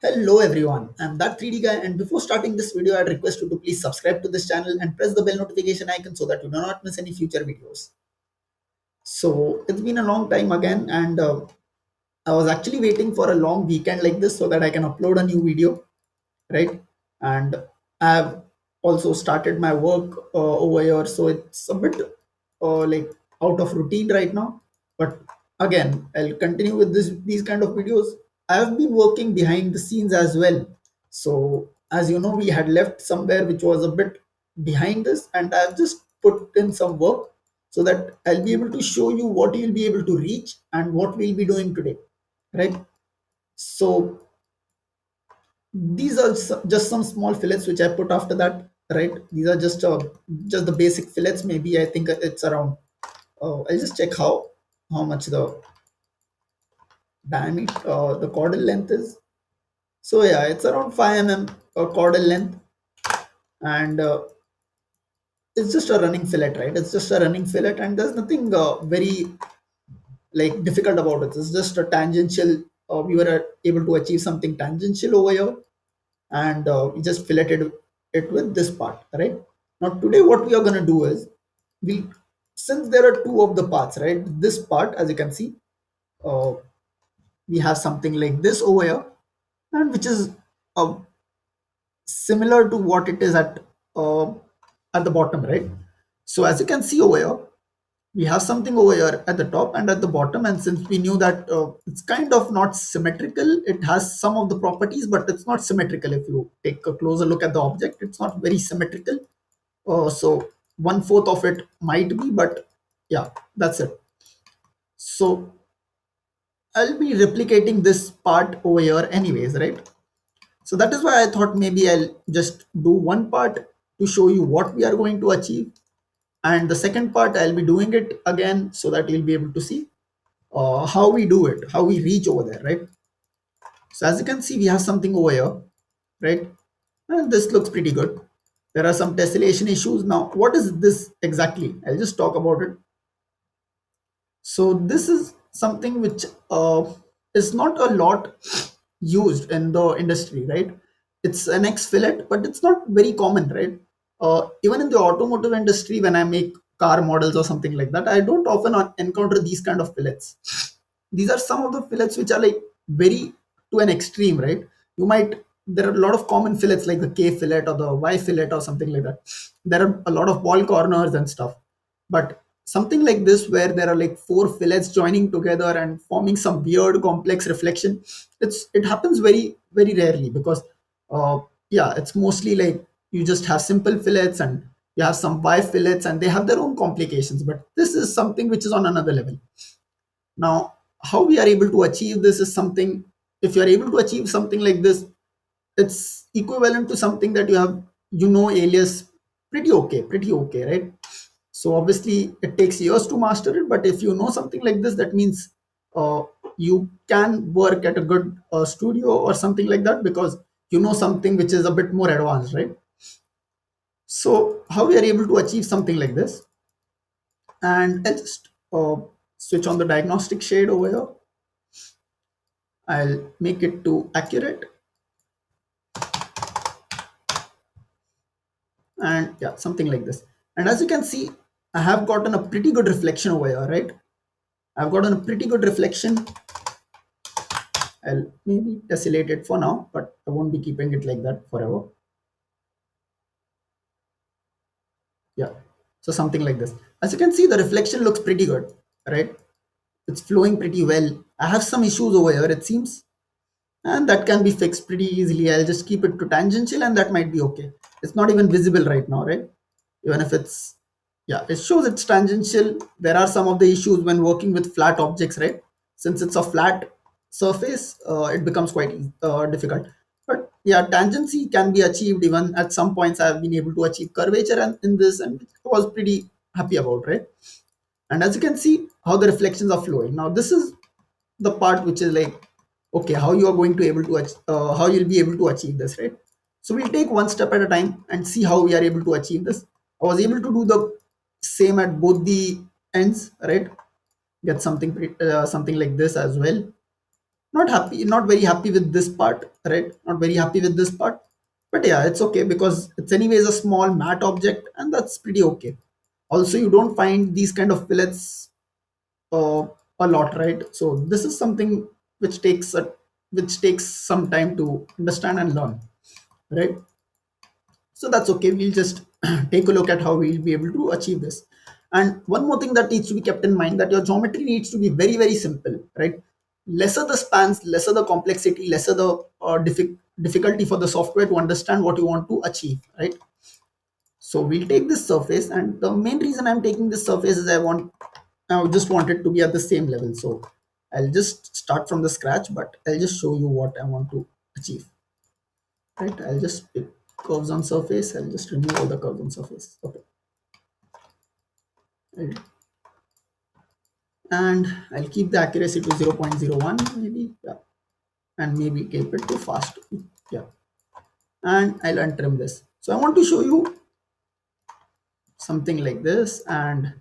Hello everyone, I'm that 3D guy, and before starting this video I'd request you to please subscribe to this channel and press the bell notification icon so that you do not miss any future videos. So it's been a long time again, and I was actually waiting for a long weekend like this so that I can upload a new video, right? And I've also started my work over here, so it's a bit like out of routine right now. But again, I'll continue with these kind of videos. I've been working behind the scenes as well. So as you know, we had left somewhere which was a bit behind this, and I've just put in some work so that I'll be able to show you what you'll be able to reach and what we'll be doing today, right? So these are just some small fillets which I put after that, right? These are just the basic fillets. Maybe I think it's around. I'll just check how much the diameter, the caudal length is. So yeah, it's around 5 mm caudal length, and it's just a running fillet, right? It's just a running fillet, and there's nothing very like difficult about it. It's just a tangential. We were able to achieve something tangential over here, and we just filleted it with this part, right? Now today what we are going to do is, we since there are two of the parts, right? This part, as you can see, uh, we have something like this over here, and which is uh, similar to what it is uh, at the bottom, right? So as you can see over here, we have something over here at the top and at the bottom, and since we knew that it's kind of not symmetrical, it has some of the properties but it's not symmetrical. If you take a closer look at the object, it's not very symmetrical. So one fourth of it might be, but yeah, that's it. So I'll be replicating this part over here anyways, right? So that is why I thought maybe I'll just do one part to show you what we are going to achieve, and the second part I'll be doing it again so that you'll be able to see how we do it, how we reach over there, right? So as you can see, we have something over here, right? And this looks pretty good. There are some tessellation issues. Now what is this exactly? I'll just talk about it. So this is something which is not a lot used in the industry, right? It's an X-fillet, but it's not very common, right? Even in the automotive industry, when I make car models or something like that, I don't often encounter these kind of fillets. These are some of the fillets which are like very to an extreme, right? You might There are a lot of common fillets like the K fillet or the Y fillet or something like that. There are a lot of ball corners and stuff, but something like this where there are like four fillets joining together and forming some weird complex reflection, it happens very very rarely, because uh, yeah, it's mostly like you just have simple fillets and you have some Y fillets and they have their own complications, but this is something which is on another level. Now how we are able to achieve this is something, if you are able to achieve something like this, it's equivalent to something that you have, Alias pretty okay, right? So obviously it takes years to master it, but if you know something like this, that means uh, you can work at a good studio or something like that, because you know something which is a bit more advanced, right? So how we are able to achieve something like this, and I'll just switch on the diagnostic shade over here. I'll make it to accurate, and yeah, something like this. And as you can see, I have gotten a pretty good reflection over here, right? I've gotten a pretty good reflection. I'll maybe tessellate it for now, but I won't be keeping it like that forever. Yeah, so something like this. As you can see, the reflection looks pretty good, right? It's flowing pretty well. I have some issues over here, it seems, and that can be fixed pretty easily. I'll just keep it to tangential and that might be okay. It's not even visible right now, right? Even if it's, yeah, it shows it's tangential. There are some of the issues when working with flat objects, right? Since it's a flat surface, it becomes quite difficult. But yeah, tangency can be achieved. Even at some points I've been able to achieve curvature and in this, and I was pretty happy about, right? And as you can see how the reflections are flowing, now this is the part which is like, okay, how you are going to able to how you'll be able to achieve this, right? So we'll take one step at a time and see how we are able to achieve this. I was able to do the same at both the ends, right? Get something something like this as well. Not happy, not very happy with this part, right? Not very happy with this part. But yeah, it's okay because it's anyways a small matte object, and that's pretty okay. Also, you don't find these kind of fillets uh, a lot, right? So this is something which takes some time to understand and learn, right? So that's okay. We'll just take a look at how we'll be able to achieve this. And one more thing that needs to be kept in mind, that your geometry needs to be very, very simple, right? Lesser the spans, lesser the complexity, lesser the difficulty for the software to understand what you want to achieve, right? So we'll take this surface, and the main reason I'm taking this surface is I just want it to be at the same level. So I'll just start from the scratch, but I'll just show you what I want to achieve. Right, I'll just pick curves on surface. I'll just remove all the curves on surface. Okay. Right. And I'll keep the accuracy to 0.01 maybe. Yeah. And maybe keep it to fast. Yeah. And I'll untrim this. So I want to show you something like this. And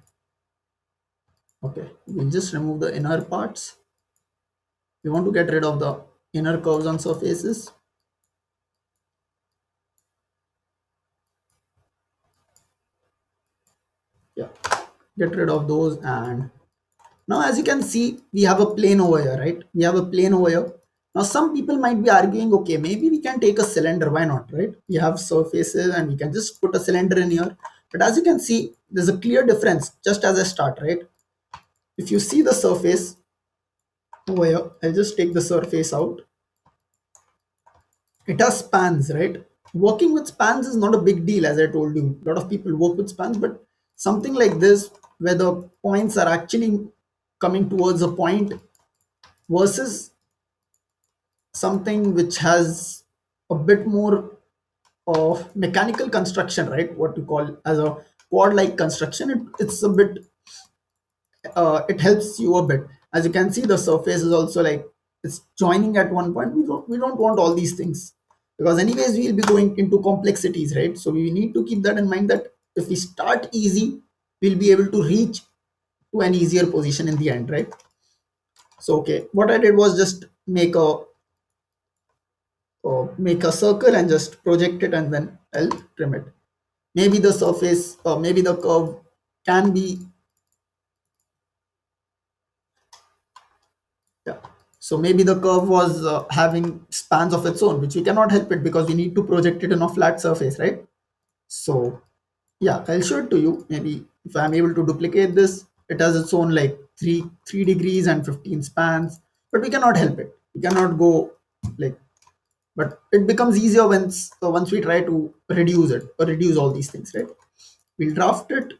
okay, we'll just remove the inner parts. We want to get rid of the inner curves on surfaces. Yeah. Get rid of those. And now, as you can see, we have a plane over here, right? We have a plane over here. Now, some people might be arguing, okay, maybe we can take a cylinder. Why not, right? We have surfaces and we can just put a cylinder in here. But as you can see, there's a clear difference just as I start, right? If you see the surface over here, I'll just take the surface out. It has spans, right? Working with spans is not a big deal, as I told you. A lot of people work with spans, but something like this, where the points are actually coming towards a point versus something which has a bit more of mechanical construction, right? What you call as a quad like construction, it's a bit it helps you a bit. As you can see, the surface is also like it's joining at one point. We don't want all these things, because anyways we'll be going into complexities, right? So we need to keep that in mind, that if we start easy, we'll be able to reach to an easier position in the end, right? So okay, what I did was just make a circle and just project it, and then I'll trim it. Maybe the surface or maybe the curve can be, yeah. So maybe the curve was having spans of its own, which we cannot help it because we need to project it on a flat surface, right? So yeah, I'll show it to you. Maybe if I'm able to duplicate this, it has its own like three degrees and 15 spans, but we cannot help it. We cannot go like, but it becomes easier once we try to reduce it or reduce all these things, right? We'll draft it.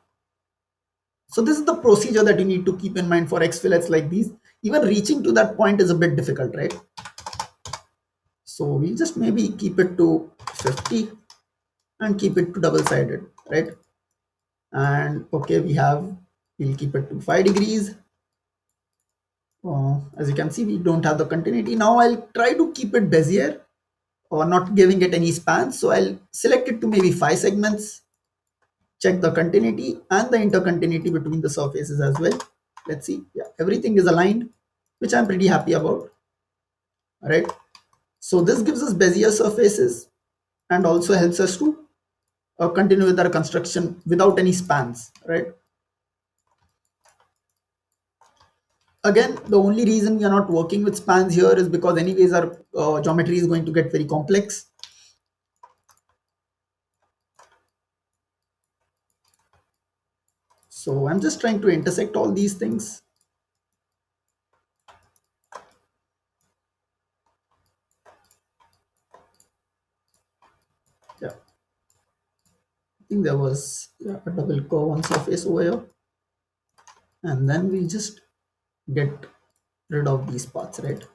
So this is the procedure that you need to keep in mind for X fillets like these. Even reaching to that point is a bit difficult, right? So we'll just maybe keep it to 50 and keep it to double-sided, right? And okay, we'll keep it to 5 degrees. As you can see, we don't have the continuity. Now I'll try to keep it Bezier or not giving it any spans. So I'll select it to maybe 5 segments, check the continuity and the intercontinuity between the surfaces as well. Let's see. Yeah, everything is aligned, which I'm pretty happy about. All right. So this gives us Bezier surfaces and also helps us to continue with our construction without any spans, right? Again, the only reason we are not working with spans here is because anyways our geometry is going to get very complex. So I'm just trying to intersect all these things. Yeah, I think there was, yeah, a double curve on surface over here. And then we just get rid of these parts, right?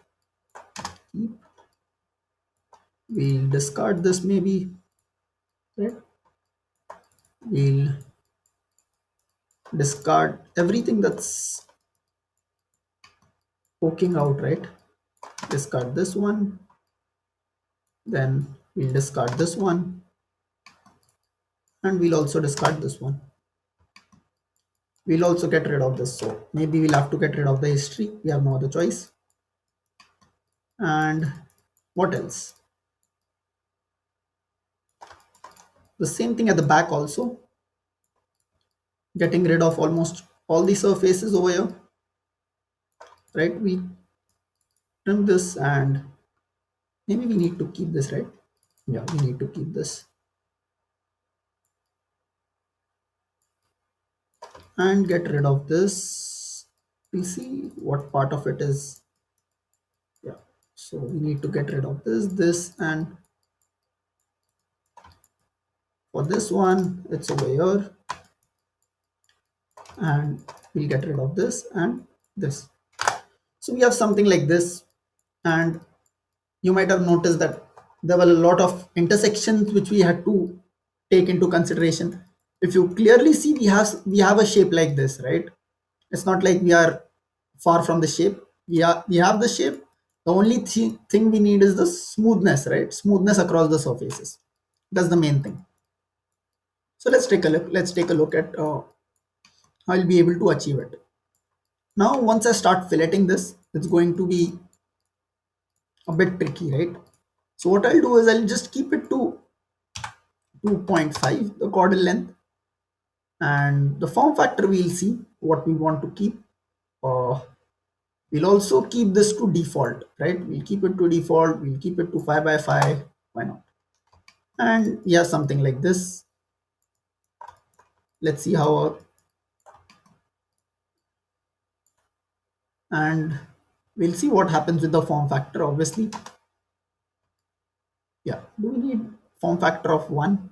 We'll discard this maybe, right? We'll discard everything that's poking out, right? Discard this one, then we'll discard this one, and we'll also discard this one. We'll also get rid of this, so maybe we'll have to get rid of the history. We have no other choice. And what else? The same thing at the back also, getting rid of almost all the surfaces over here, right? We trim this, and maybe we need to keep this, right? Yeah, we need to keep this and get rid of this. We'll see what part of it is. Yeah, so we need to get rid of this, and for this one, it's over here, and we'll get rid of this and this. So we have something like this, and you might have noticed that there were a lot of intersections which we had to take into consideration. If you clearly see, we have a shape like this, right? It's not like we are far from the shape. We have the shape. The only thing we need is the smoothness, right? Smoothness across the surfaces. That's the main thing. So let's take a look at how I'll be able to achieve it. Now once I start filleting this, it's going to be a bit tricky, right? So what I'll do is I'll just keep it to 2.5, the chordal length, and the form factor we'll see what we want to keep. uh, we'll also keep this to default, right? We'll keep it to default, we'll keep it to 5 by 5, why not? And yeah, something like this. Let's see how, and we'll see what happens with the form factor, obviously. Yeah, do we need form factor of 1?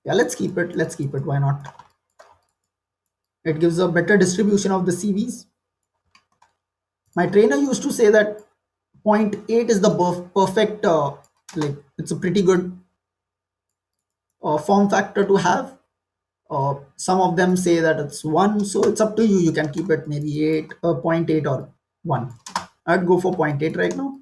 Yeah, let's keep it, why not? It gives a better distribution of the CVs. My trainer used to say that zero point 0.8 is the perfect, like it's a pretty good form factor to have. Some of them say that it's 1, so it's up to you. You can keep it maybe 8, zero point 0.8 or 1. I'd go for 0.8 right now.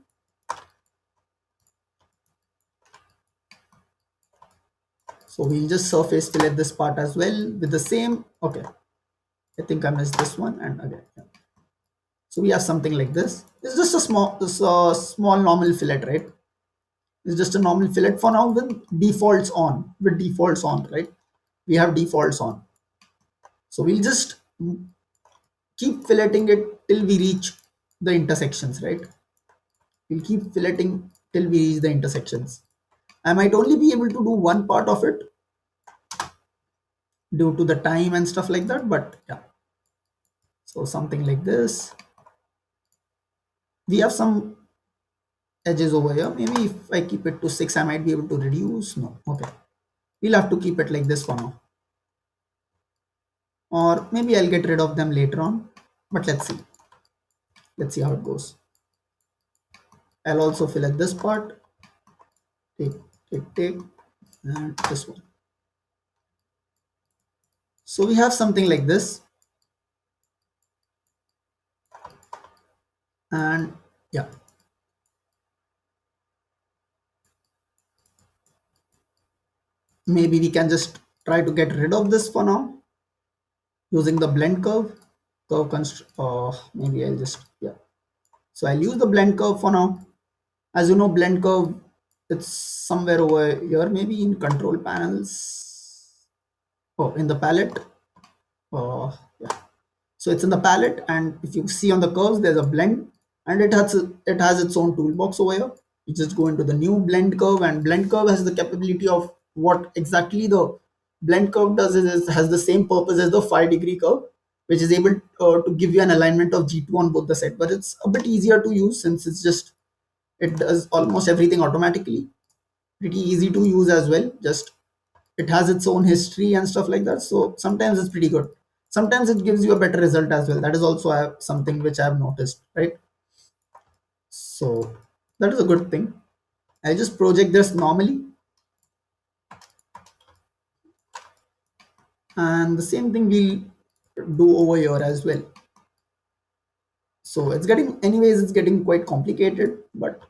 So we'll just surface fillet this part as well with the same. Okay, I think I missed this one, and again. Yeah. So we have something like this. It's just a small normal fillet, right? It's just a normal fillet for now with defaults on. Right? We have defaults on. So we'll just keep filleting it till we reach the intersections, right? We'll keep filleting till we reach the intersections. I might only be able to do one part of it due to the time and stuff like that, but yeah. So something like this. We have some edges over here. Maybe if I keep it to 6, I might be able to reduce. No, okay. We'll have to keep it like this for now. Or maybe I'll get rid of them later on. But let's see. Let's see how it goes. I'll also fillet this part. Take, and this one. So we have something like this. And yeah. Maybe we can just try to get rid of this for now using the blend curve. Maybe I'll just, yeah. So I'll use the blend curve for now. As you know, blend curve, it's somewhere over here, maybe in control panels. Oh, in the palette. Yeah. So it's in the palette, and if you see on the curves, there's a blend, and it has its own toolbox over here. You just go into the new blend curve, and blend curve has the capability of what exactly the blend curve does is has the same purpose as the 5-degree curve, which is able to give you an alignment of G2 on both the side. But it's a bit easier to use since it does almost everything automatically. Pretty easy to use as well. Just it has its own history and stuff like that. So sometimes it's pretty good. Sometimes it gives you a better result as well. That is also something which I have noticed, right? So that is a good thing. I just project this normally, and the same thing we'll do over here as well. So it's getting quite complicated, but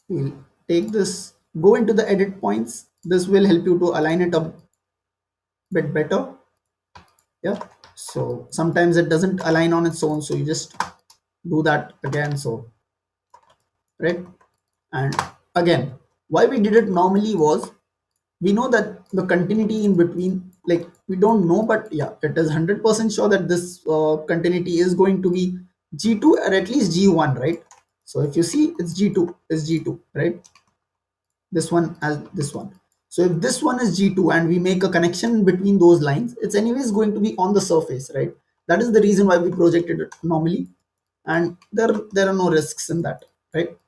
we'll take this, go into the edit points. This will help you to align it a bit better. Yeah. So sometimes it doesn't align on its own, so you just do that again. So right, and again, why we did it normally was, we know that the continuity in between, like we don't know, but yeah, it is 100% sure that this continuity is going to be G2 or at least G1, right? So if you see, it's G2 is G2, right? This one as this one. So if this one is G2 and we make a connection between those lines, it's anyways going to be on the surface, right? That is the reason why we projected it normally, and there are no risks in that, right?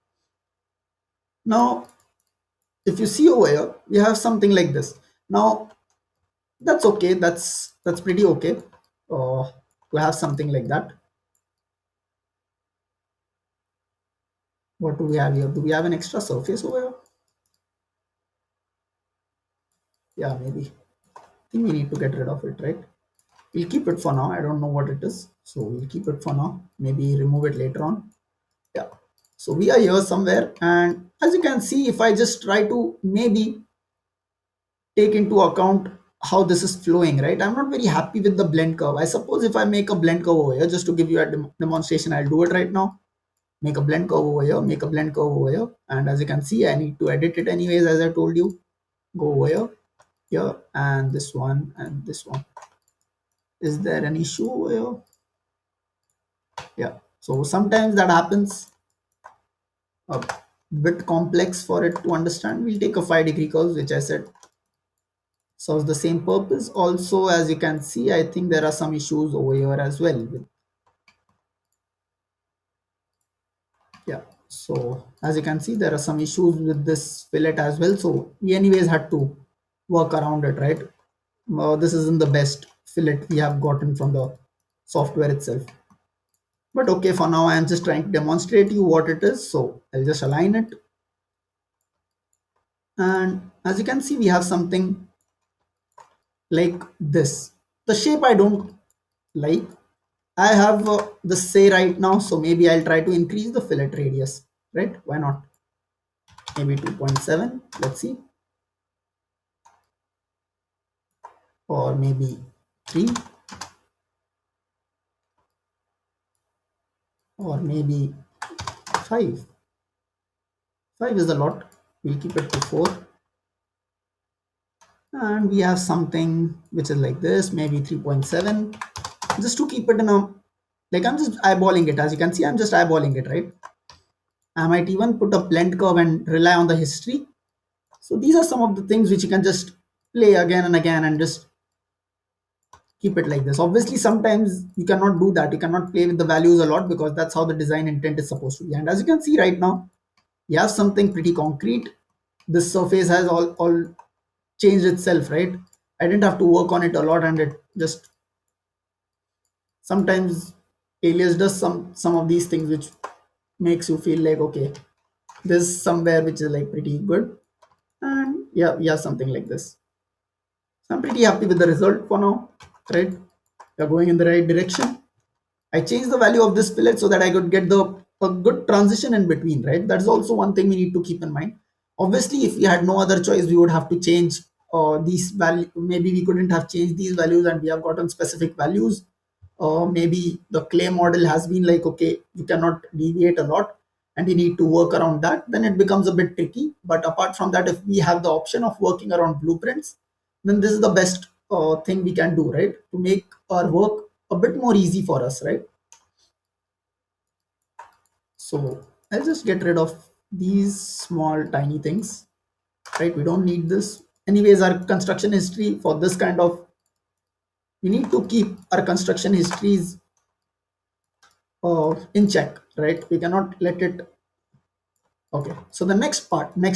Now if you see over here, we have something like this. Now that's okay, that's pretty okay to have something like that. What do we have here? Do we have an extra surface over here? Yeah, maybe. I think we need to get rid of it, right? We'll keep it for now. I don't know what it is, so we'll keep it for now. Maybe remove it later on. Yeah. So we are here somewhere, and as you can see, if I just try to maybe take into account how this is flowing, right? I'm not very happy with the blend curve. I suppose if I make a blend curve over here, just to give you a demonstration, I'll do it right now. Make a blend curve over here, make a blend curve over here. And as you can see, I need to edit it anyways, as I told you. Go over here, here, and this one, and this one. Is there an issue over here? Yeah. So sometimes that happens, a bit complex for it to understand. We'll take a 5-degree curve, which I said serves the same purpose. Also, as you can see, I think there are some issues over here as well. Yeah. So as you can see, there are some issues with this fillet as well. So we anyways had to work around it, right? This isn't the best fillet we have gotten from the software itself. But okay, for now, I am just trying to demonstrate you what it is. So I'll just align it. And as you can see, we have something like this. The shape I don't like. I have the say right now, so maybe I'll try to increase the fillet radius, right? Why not? Maybe 2.7, let's see, or maybe 3, or maybe 5. 5 is a lot. We'll keep it to 4. And we have something which is like this, maybe 3.7, just to keep it in a, like I'm just eyeballing it. As you can see, I'm just eyeballing it, right? I might even put a blend curve and rely on the history. So these are some of the things which you can just play again and again and just keep it like this. Obviously, sometimes you cannot do that. You cannot play with the values a lot because that's how the design intent is supposed to be. And as you can see right now, you have something pretty concrete. This surface has all changed itself, right? I didn't have to work on it a lot, and it just sometimes Alias does some of these things which makes you feel like, okay, there's somewhere which is like pretty good. And yeah, something like this. So I'm pretty happy with the result for now, right? We're going in the right direction. I changed the value of this fillet so that I could get the a good transition in between, right? That's also one thing we need to keep in mind. Obviously, if we had no other choice, we would have to change these values. Maybe we couldn't have changed these values and we have gotten specific values. Maybe the clay model has been like, okay, you cannot deviate a lot and you need to work around that. Then it becomes a bit tricky. But apart from that, if we have the option of working around blueprints, then this is the best thing we can do, right? To make our work a bit more easy for us, right? So I'll just get rid of these small tiny things, right? We don't need this. Anyways, our construction history for this kind of, we need to keep our construction histories in check, right? We cannot let it. Okay, so the next part. Now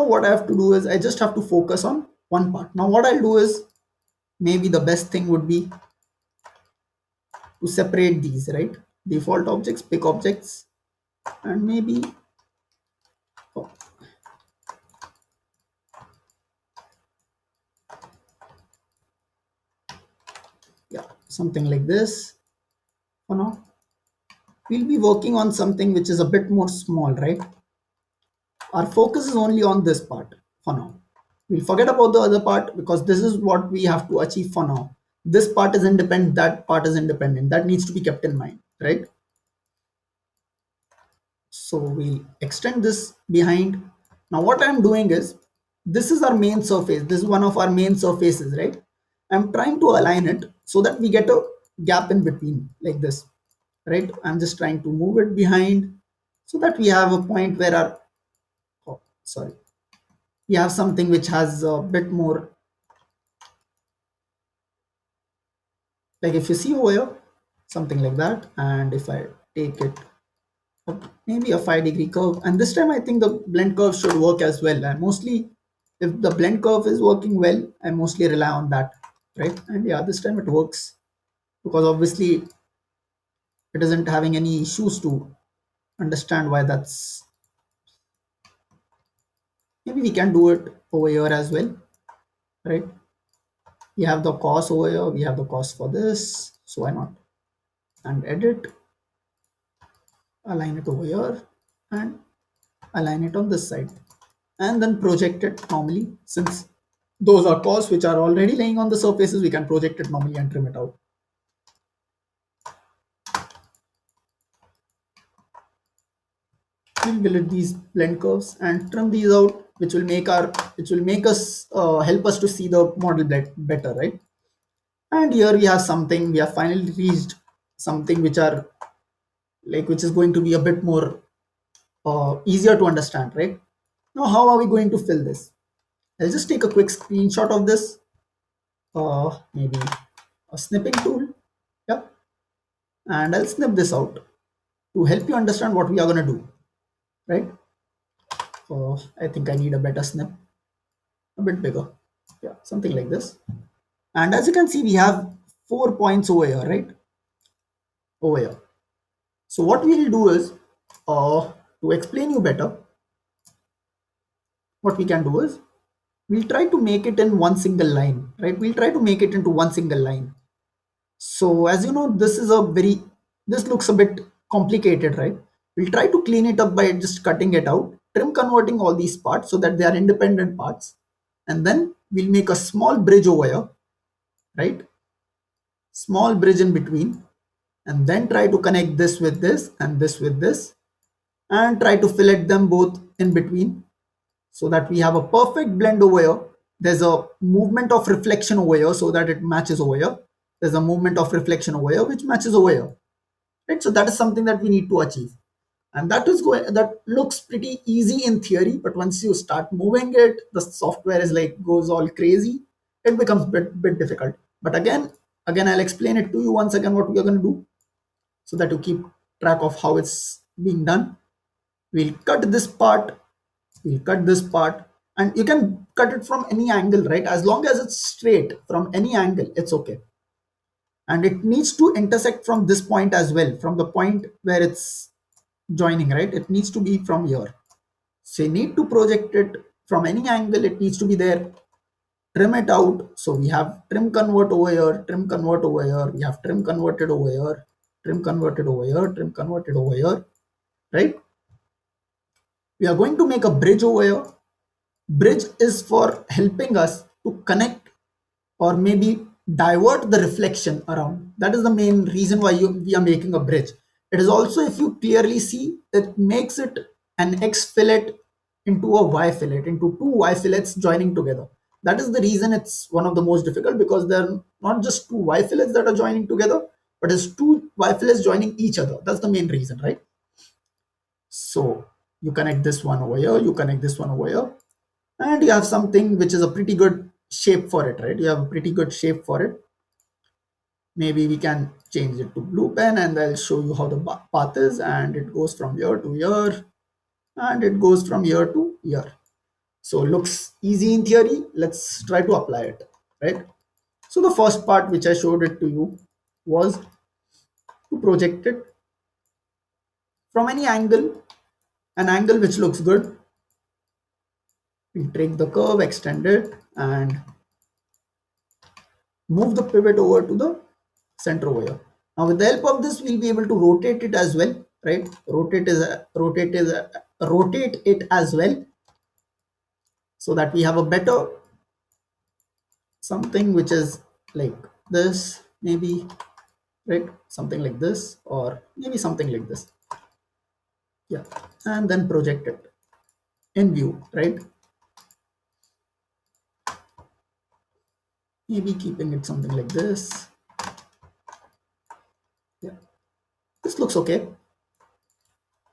what I have to do is I just have to focus on one part. Now what I'll do is, maybe the best thing would be to separate these, right? Default objects, pick objects, and maybe, oh, yeah, something like this for now. We'll be working on something which is a bit more small, right? Our focus is only on this part for now. We'll forget about the other part because this is what we have to achieve for now. this part is independent, that part is independent. That needs to be kept in mind, right? So we'll extend this behind. Now what I'm doing is, this is our main surface. This is one of our main surfaces, right? I'm trying to align it so that we get a gap in between like this, right? I'm just trying to move it behind so that we have a point where our, oh, sorry, we have something which has a bit more, like if you see over here, something like that. And if I take it maybe a 5-degree curve, and this time I think the blend curve should work as well. I mostly, if the blend curve is working well, I mostly rely on that, right? And yeah, this time it works, because obviously it isn't having any issues to understand why that's. Maybe we can do it over here as well, right? We have the cos over here, we have the cos for this, so why not? And edit, align it over here, and align it on this side, and then project it normally. Since those are costs which are already laying on the surfaces, we can project it normally and trim it out. We'll delete these blend curves and trim these out, which will make us help us to see the model better, right? And here we have something, we have finally reached something which are like, which is going to be a bit more easier to understand, right? Now how are we going to fill this? I'll just take a quick screenshot of this, maybe a snipping tool, yeah, and I'll snip this out to help you understand what we are going to do, right? I think I need a better snip, a bit bigger, yeah, something like this. And as you can see, we have 4 points over here, right? Over here. So what we'll do is, to explain you better, what we can do is, we'll try to make it in one single line, right? We'll try to make it into one single line. So as you know, this looks a bit complicated, right? We'll try to clean it up by just cutting it out, trim converting all these parts so that they are independent parts. And then we'll make a small bridge over here, right? Small bridge in between, and then try to connect this with this and this with this, and try to fillet them both in between so that we have a perfect blend over here. There's a movement of reflection over here so that it matches over here. There's a movement of reflection over here which matches over here, right? So that is something that we need to achieve, and that looks pretty easy in theory, but once you start moving it, the software is like goes all crazy. It becomes bit difficult. But again I'll explain it to you once again what we are going to do, so that you keep track of how it's being done. We'll cut this part, we'll cut this part, and you can cut it from any angle, right? As long as it's straight from any angle, it's okay. And it needs to intersect from this point as well, from the point where it's joining, right? It needs to be from here. So you need to project it from any angle, it needs to be there. Trim it out. So we have trim convert over here, trim convert over here, we have trim converted over here, trim converted over here, trim converted over here, right? We are going to make a bridge over here. Bridge is for helping us to connect or maybe divert the reflection around. That is the main reason why we are making a bridge. It is also, if you clearly see, it makes it an X fillet into a Y fillet, into two Y fillets joining together. That is the reason it's one of the most difficult, because they're not just two Y fillets that are joining together, but it's two Y fillets joining each other. That's the main reason, right? So you connect this one over here, you connect this one over here, and you have something which is a pretty good shape for it, right? You have a pretty good shape for it. Maybe we can change it to blue pen, and I'll show you how the path is, and it goes from here to here, and it goes from here to here. So looks easy in theory. Let's try to apply it, right? So the first part which I showed it to you was to project it from any angle, an angle which looks good. We take the curve, extend it, and move the pivot over to the center over here. Now with the help of this, we'll be able to rotate it as well, right? Rotate it as well, so that we have a better something which is like this maybe, right? Something like this, or maybe something like this. Yeah, and then project it in view, right? Maybe keeping it something like this. Yeah, this looks okay.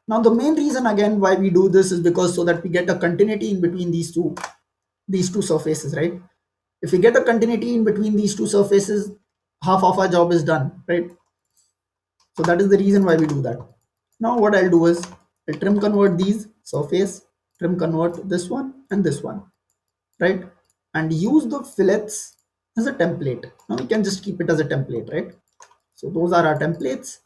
Now the main reason again why we do this is because so that we get a continuity in between these two surfaces, right? If we get a continuity in between these two surfaces, half of our job is done, right? So that is the reason why we do that. Now what I'll do is I'll trim convert these surface, trim convert this one and this one, right? And use the fillets as a template. Now we can just keep it as a template, right? So those are our templates.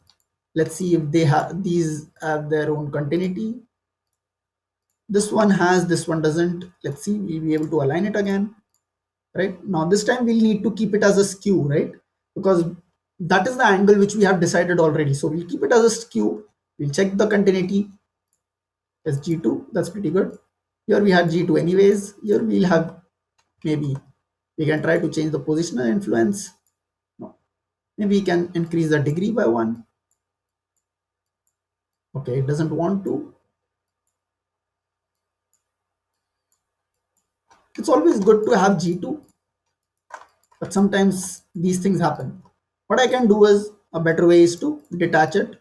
Let's see if these have their own continuity. This one has, this one doesn't. Let's see, we'll be able to align it again, right? Now this time we'll need to keep it as a skew, right? Because that is the angle which we have decided already. So we'll keep it as a skew. We'll check the continuity as G2. That's pretty good. Here we had G2 anyways. Here we'll have, maybe we can try to change the positional influence. No. Maybe we can increase the degree by 1. Okay, it doesn't want to. It's always good to have G2, but sometimes these things happen. What I can do is, a better way is to detach it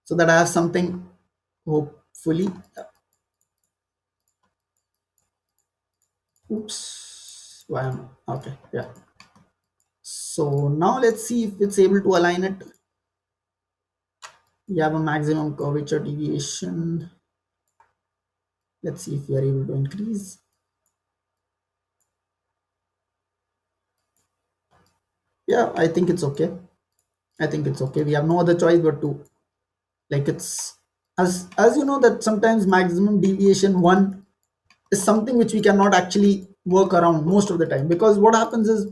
so that I have something, hopefully. Oops, why am okay, yeah. So now let's see if it's able to align it. We have a maximum curvature deviation. Let's see if we are able to increase. Yeah, I think it's okay. I think it's okay. We have no other choice but to, like, it's, as you know, that sometimes maximum deviation 1 is something which we cannot actually work around most of the time, because what happens is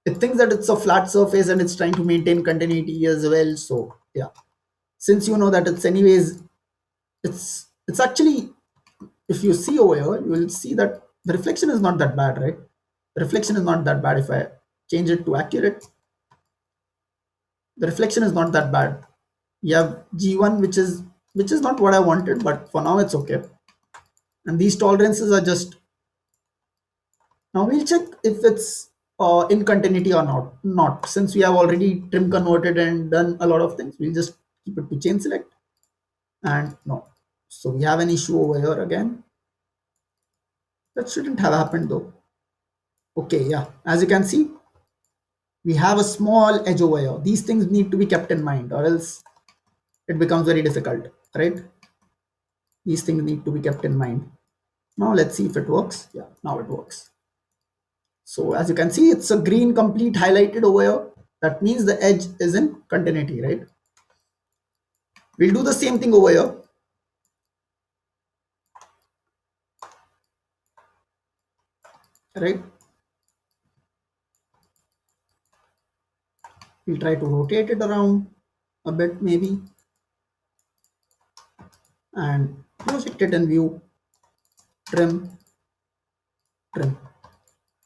it thinks that it's a flat surface and it's trying to maintain continuity as well. So yeah, since you know that it's anyways, it's actually, if you see over here, you will see that the reflection is not that bad, right? The reflection is not that bad. If I change it to accurate, the reflection is not that bad. You have G1, which is not what I wanted, but for now it's okay. And these tolerances are just, now we'll check if it's in continuity or not. Since we have already trim converted and done a lot of things, we'll just keep it to chain select, and no. So we have an issue over here again. That shouldn't have happened though. Okay, yeah, as you can see, we have a small edge over here. These things need to be kept in mind, or else it becomes very difficult, right? These things need to be kept in mind. Now let's see if it works. Yeah, now it works. So as you can see, it's a green complete highlighted over here. That means the edge is in continuity, right? We'll do the same thing over here. Right? We'll try to rotate it around a bit maybe, and project it in view, trim, trim.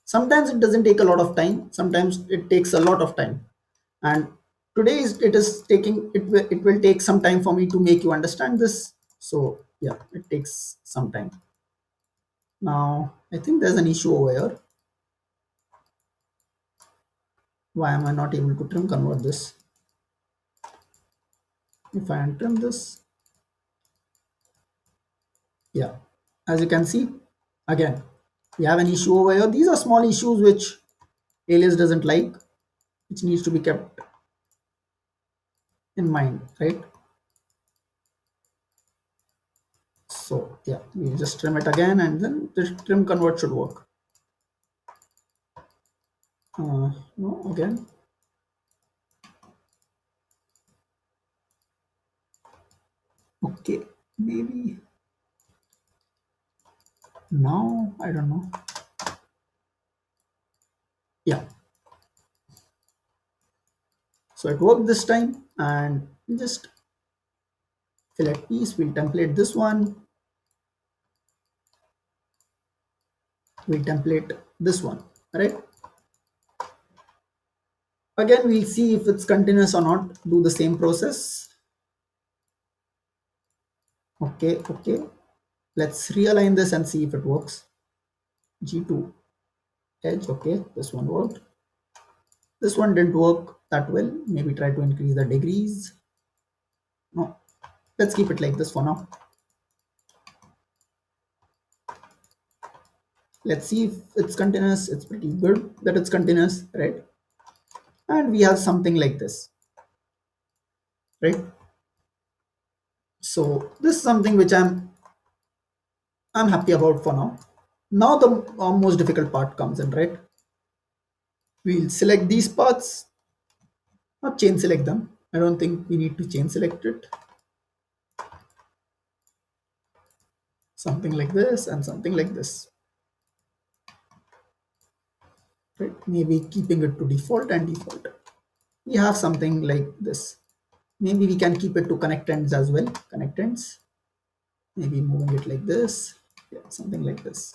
Sometimes it doesn't take a lot of time. Sometimes it takes a lot of time. And today it is taking, it will take some time for me to make you understand this. So yeah, it takes some time. Now I think there's an issue over here. Why am I not able to trim convert this? If I untrim this, yeah, as you can see, again we have an issue over here. These are small issues which Alias doesn't like, which needs to be kept in mind, right? So yeah, we just trim it again, and then the trim convert should work. No, again. Okay, maybe now, I don't know. Yeah, so it worked this time, and we just fillet piece. We'll template this one. We'll template this one, right? Again, we'll see if it's continuous or not. Do the same process. Okay. Let's realign this and see if it works. G2 edge. Okay, this one worked. This one didn't work that well. Maybe try to increase the degrees. No, let's keep it like this for now. Let's see if it's continuous. It's pretty good that it's continuous, right? And we have something like this, right? So this is something which I'm happy about for now. Now the most difficult part comes in, right? We'll select these parts, not chain select them. I don't think we need to chain select it. Something like this and something like this, right? Maybe keeping it to default and default. We have something like this. Maybe we can keep it to connect ends as well. Connect ends. Maybe moving it like this. Yeah, something like this.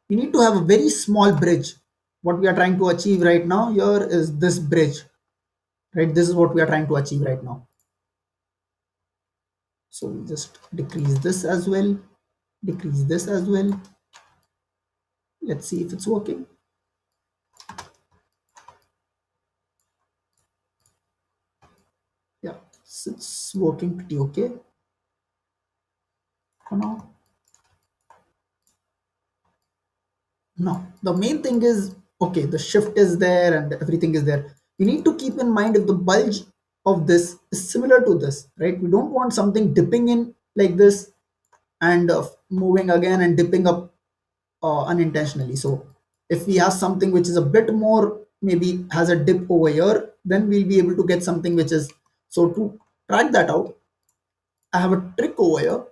We need to have a very small bridge. What we are trying to achieve right now here is this bridge, right? This is what we are trying to achieve right now. So we just decrease this as well, decrease this as well. Let's see if it's working. Yeah, it's working pretty okay for now. Now, the main thing is, okay, the shift is there and everything is there. You need to keep in mind if the bulge of this is similar to this, right? We don't want something dipping in like this and moving again and dipping up unintentionally. So if we have something which is a bit more, maybe has a dip over here, then we'll be able to get something which is, so to track that out, I have a trick over here,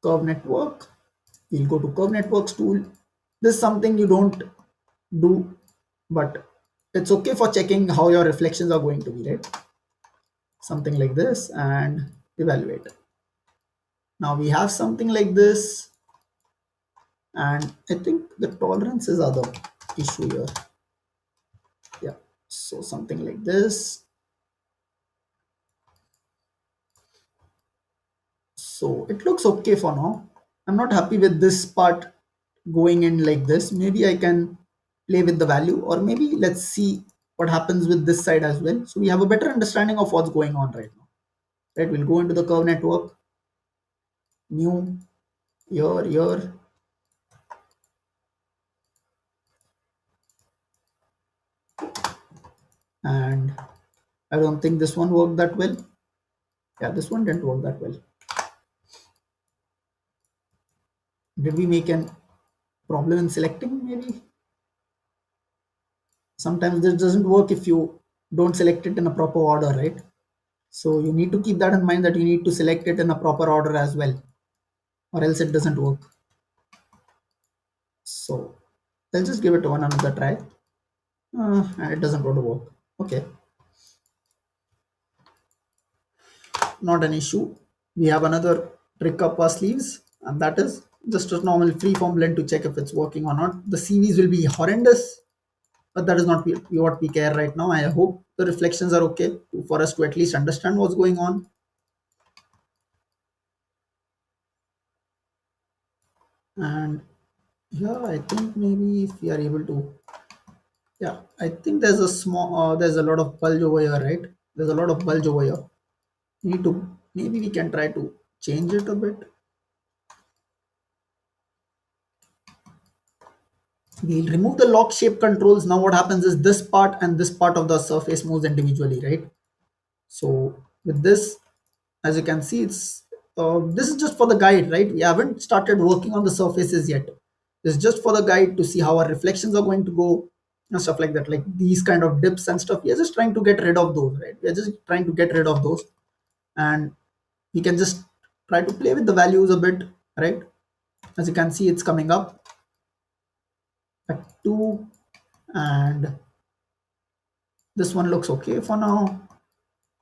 curve network. We'll go to curve networks tool. This is something you don't do, but it's okay for checking how your reflections are going to be, right? Something like this and evaluate. Now we have something like this, and I think the tolerances are the issue here. Yeah, so something like this. So it looks okay for now. I'm not happy with this part going in like this. Maybe I can play with the value, or maybe let's see what happens with this side as well. So we have a better understanding of what's going on right now. Right, we'll go into the curve network, new, here, and I don't think this one worked that well. Yeah, this one didn't work that well. Did we make an problem in selecting? Maybe sometimes this doesn't work if you don't select it in a proper order, right? So you need to keep that in mind, that you need to select it in a proper order as well, or else it doesn't work. So I'll just give it one another try, and it doesn't want to work. Okay, not an issue. We have another trick up our sleeves, and that is just a normal freeform blend to check if it's working or not. The CVs will be horrendous, but that is not what we care right now. I hope the reflections are okay for us to at least understand what's going on. And yeah, I think maybe if we are able to, yeah, I think there's a small, there's a lot of bulge over here, right? There's a lot of bulge over here. We need to, maybe we can try to change it a bit. We'll remove the lock shape controls. Now what happens is this part and this part of the surface moves individually, right? So with this, as you can see, it's this is just for the guide, right? We haven't started working on the surfaces yet. This is just for the guide to see how our reflections are going to go and stuff like that, like these kind of dips and stuff. We are just trying to get rid of those, right? We are just trying to get rid of those, and we can just try to play with the values a bit, right? As you can see, it's coming up at 2, and this one looks okay for now.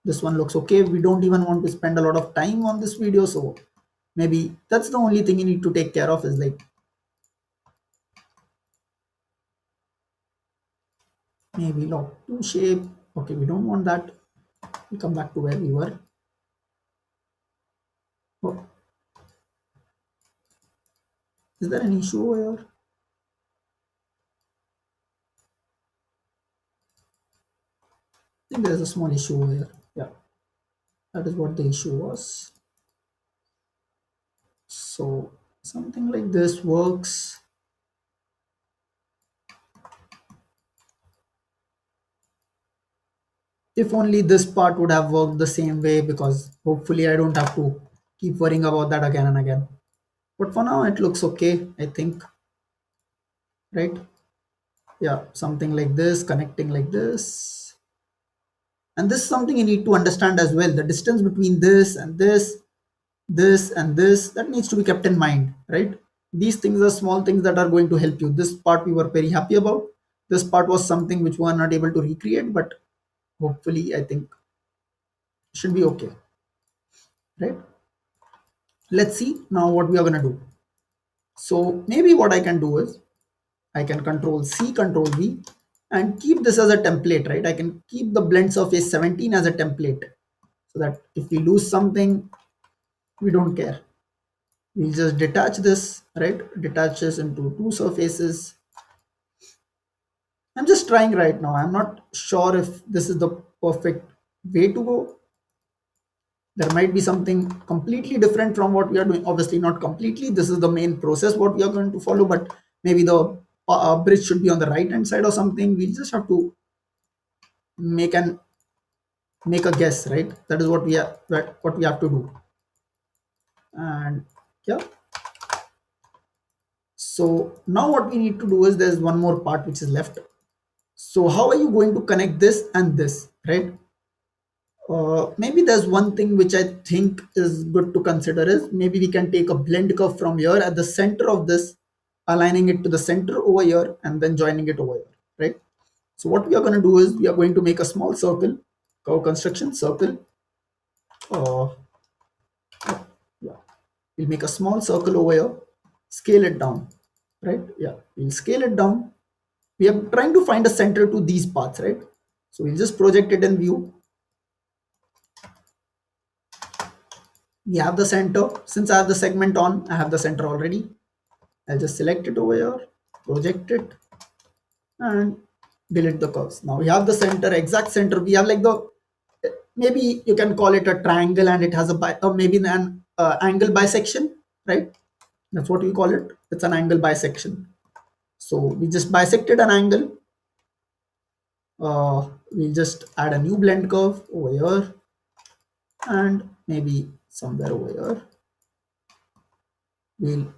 This one looks okay. We don't even want to spend a lot of time on this video, so maybe that's the only thing you need to take care of, is like maybe log 2 shape. Okay, we don't want that. We'll come back to where we were. Oh, is there an issue over here? I think there's a small issue over here. Yeah, that is what the issue was. So something like this works. If only this part would have worked the same way, because hopefully I don't have to keep worrying about that again and again. But for now it looks okay, I think, right? Yeah, something like this, connecting like this. And this is something you need to understand as well. The distance between this and this and this, that needs to be kept in mind, right? These things are small things that are going to help you. This part we were very happy about. This part was something which we were not able to recreate, but hopefully I think should be okay, right? Let's see now what we are going to do. So maybe what I can do is I can control C, control V, and keep this as a template, right? I can keep the blend surface 17 as a template, so that if we lose something, we don't care. We'll just detach this, right? Detach this into two surfaces. I'm just trying right now. I'm not sure if this is the perfect way to go. There might be something completely different from what we are doing. Obviously not completely, this is the main process what we are going to follow, but maybe the bridge should be on the right hand side or something. We just have to make an make a guess, right? That is what we have to do. And yeah, so now what we need to do is there's one more part which is left. So how are you going to connect this and this, right? Maybe there's one thing which I think is good to consider is maybe we can take a blend curve from here at the center of this, aligning it to the center over here and then joining it over here, right? So what we are going to do is we are going to make a small circle, curve construction circle. Uh, yeah, we'll make a small circle over here, scale it down, right? Yeah, we'll scale it down. We are trying to find a center to these paths, right? So we'll just project it in view. We have the center. Since I have the segment on, I have the center already. I'll just select it over here, project it, and delete the curves. Now we have the center, exact center. We have like the, maybe you can call it a triangle, and it has a or maybe an angle bisection, right? That's what we call it. It's an angle bisection. So we just bisected an angle. We'll just add a new blend curve over here, and maybe somewhere over here. We'll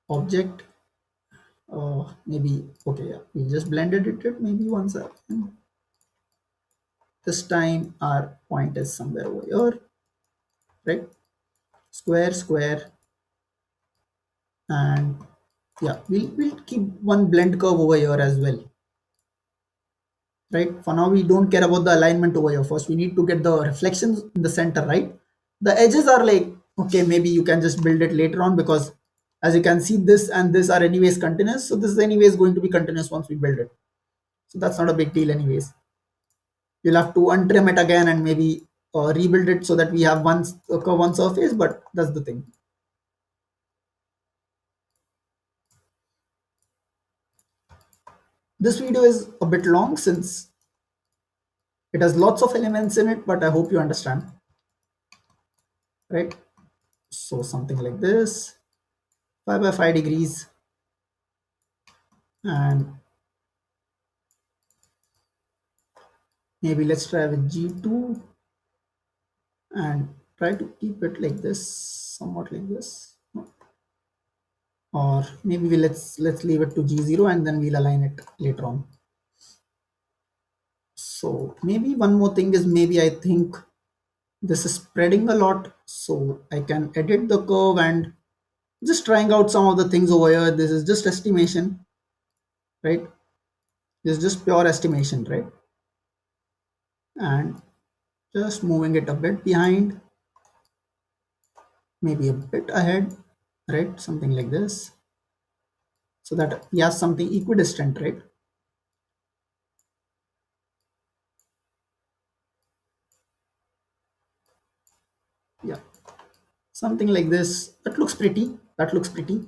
object. Maybe okay. Yeah, we just blended it. Maybe one second. This time our point is somewhere over here, right? Square, square, and yeah, we'll keep one blend curve over here as well, right? For now, we don't care about the alignment over here. First, we need to get the reflections in the center, right? The edges are like, okay, maybe you can just build it later on, because as you can see, this and this are anyways continuous. So this is anyways going to be continuous once we build it. So that's not a big deal anyways. You'll have to untrim it again and maybe rebuild it so that we have one curve on surface, but that's the thing. This video is a bit long since it has lots of elements in it, but I hope you understand, right? So something like this, 5 by 5 degrees, and maybe let's try with G2 and try to keep it like this, somewhat like this. Or maybe let's leave it to G0 and then we'll align it later on. So maybe one more thing is, maybe I think this is spreading a lot, so I can edit the curve and just trying out some of the things over here. This is just estimation, right? This is just pure estimation, right? And just moving it a bit behind, maybe a bit ahead, right? Something like this, so that we have something equidistant, right? Yeah, something like this. That looks pretty. That looks pretty.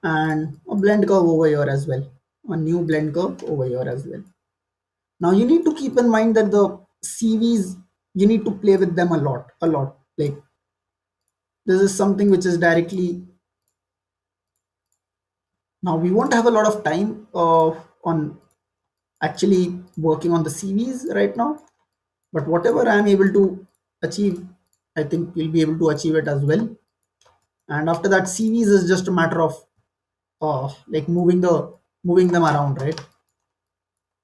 And a blend curve over here as well. A new blend curve over here as well. Now you need to keep in mind that the CVs, you need to play with them a lot, a lot. Like this is something which is directly, now we won't have a lot of time on actually working on the CVs right now, but whatever I'm able to achieve, I think we'll be able to achieve it as well. And after that, CVs is just a matter of like moving them around, right?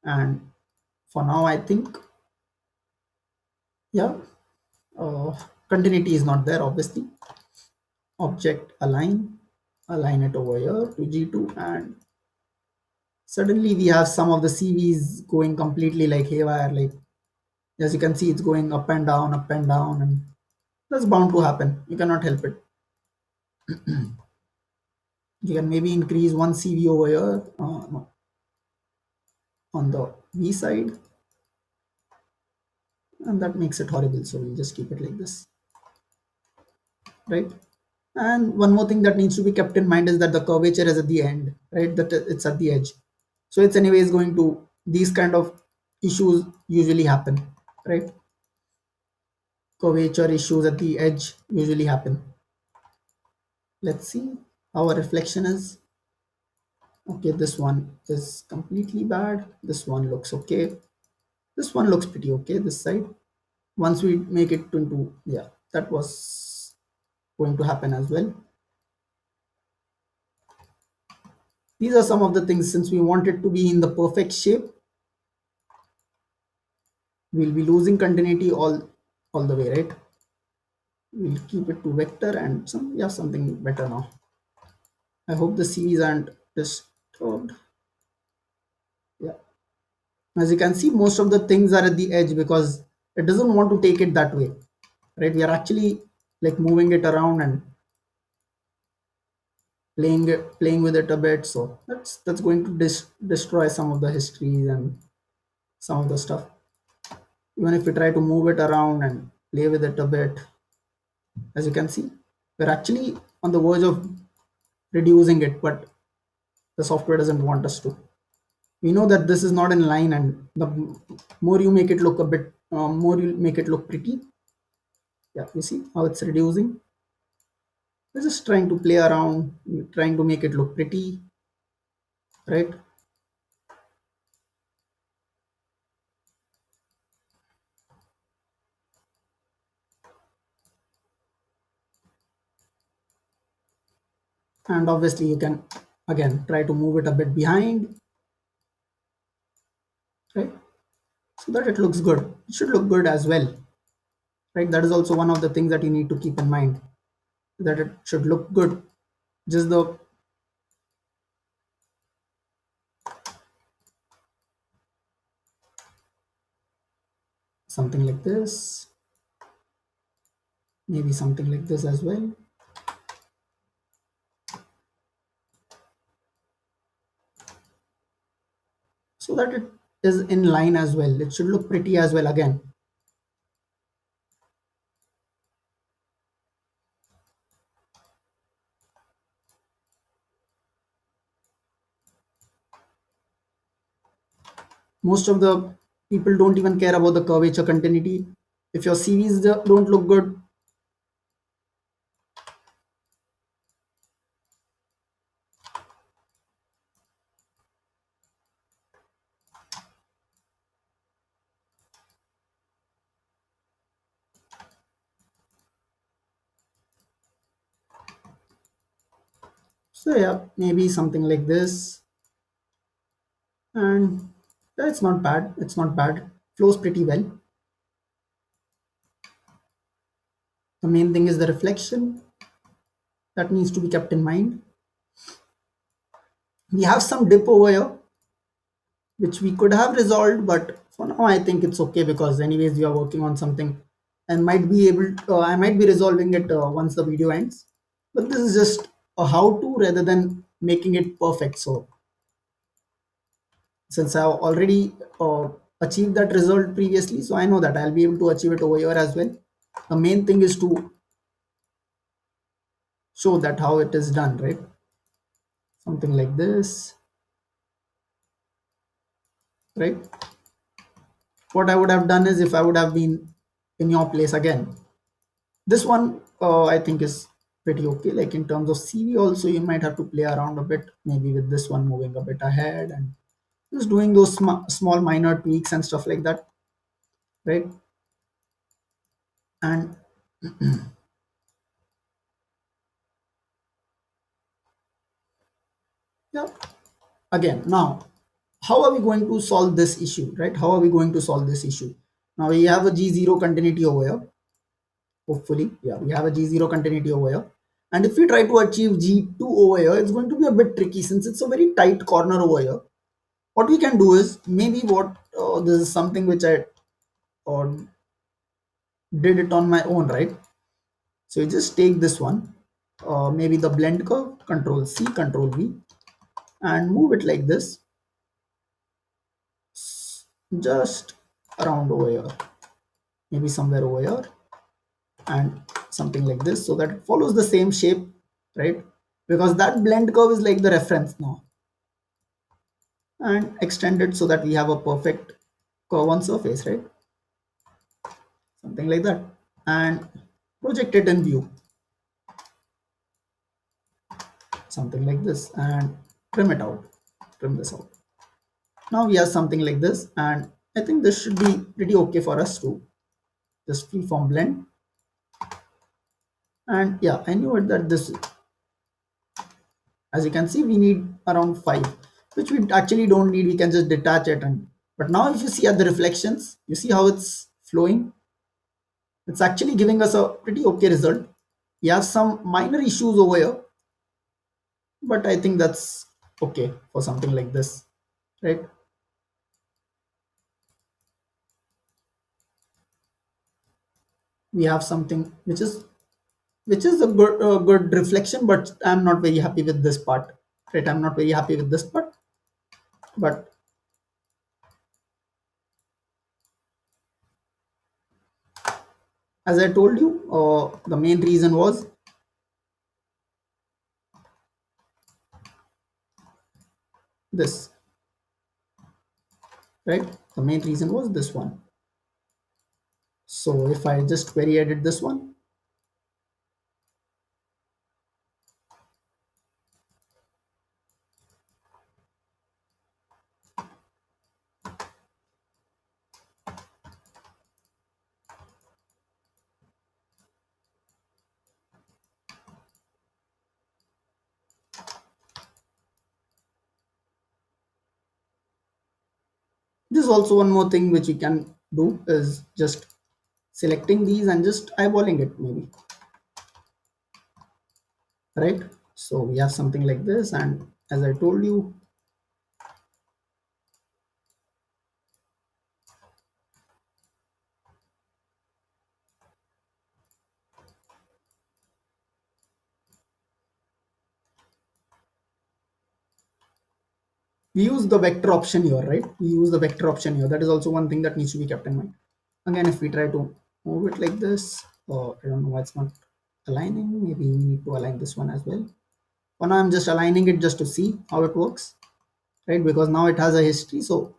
And for now, I think, yeah, uh, continuity is not there, obviously. Object align it over here to G2, and suddenly we have some of the CVs going completely like haywire. Like as you can see, it's going up and down, and that's bound to happen. You cannot help it. You can maybe increase one CV over here, no, on the V side, and that makes it horrible. So we'll just keep it like this, right? And one more thing that needs to be kept in mind is that the curvature is at the end, right? That it's at the edge. So it's anyways going to, these kind of issues usually happen, right? Curvature issues at the edge usually happen. Let's see how our reflection is. Okay, this one is completely bad. This one looks okay. This one looks pretty okay, this side. Once we make it into, yeah, that was going to happen as well. These are some of the things, since we want it to be in the perfect shape, we'll be losing continuity all the way, right? We'll keep it to vector and some, yeah, something better now. I hope the C's aren't disturbed. Yeah, as you can see, most of the things are at the edge because it doesn't want to take it that way, right? We are actually like moving it around and playing with it a bit, so that's going to destroy some of the histories and some of the stuff. Even if we try to move it around and play with it a bit, as you can see, we're actually on the verge of reducing it, but the software doesn't want us to. We know that this is not in line, and the more you make it look a bit, more you make it look pretty. Yeah, you see how it's reducing. We're just trying to play around, trying to make it look pretty, right? And obviously you can again try to move it a bit behind, right? So that it looks good. It should look good as well, right? That is also one of the things that you need to keep in mind, that it should look good. Just the, something like this, maybe something like this as well. So that it is in line as well. It should look pretty as well again. Most of the people don't even care about the curvature continuity. If your CVs don't look good, so yeah, maybe something like this. And yeah, it's not bad. It's not bad. Flows pretty well. The main thing is the reflection that needs to be kept in mind. We have some dip over here, which we could have resolved, but for now I think it's okay because anyways we are working on something and might be able to, I might be resolving it once the video ends. But this is just a how to rather than making it perfect. So since I have already achieved that result previously, so I know that I'll be able to achieve it over here as well. The main thing is to show that how it is done, right? Something like this, right? What I would have done is, if I would have been in your place again, this one I think is pretty okay. Like in terms of CV also, you might have to play around a bit, maybe with this one moving a bit ahead and just doing those small minor tweaks and stuff like that, right? And yeah, again, now how are we going to solve this issue, right? How are we going to solve this issue? Now we have a G0 continuity over here. Hopefully, yeah, we have a G0 continuity over here. And if we try to achieve G2 over here, it's going to be a bit tricky since it's a very tight corner over here. What we can do is, maybe what this is something which I uh, did it on my own, right? So you just take this one, maybe the blend curve, Control C, Control V, and move it like this, just around over here, maybe somewhere over here, and something like this, so that it follows the same shape, right? Because that blend curve is like the reference now, and extend it so that we have a perfect curve on surface, right? Something like that, and project it in view, something like this, and trim it out, trim this out. Now we have something like this, and I think this should be pretty okay for us to just freeform blend. And yeah, I knew it that this, as you can see, we need around 5, which we actually don't need. We can just detach it. And but now if you see at the reflections, you see how it's flowing. It's actually giving us a pretty okay result. We have some minor issues over here, but I think that's okay for something like this, right? We have something which is a good reflection, but I'm not very happy with this part, right? I'm not very happy with this part, but as I told you, the main reason was this, right? The main reason was this one. So if I just query edit this one, this is also one more thing which you can do, is just selecting these and just eyeballing it, maybe, right? So we have something like this, and as I told you, we use the vector option here, right? We use the vector option here. That is also one thing that needs to be kept in mind. Again, if we try to move it like this, I don't know why it's not aligning. Maybe we need to align this one as well. For now, I'm just aligning it just to see how it works, right? Because now it has a history. So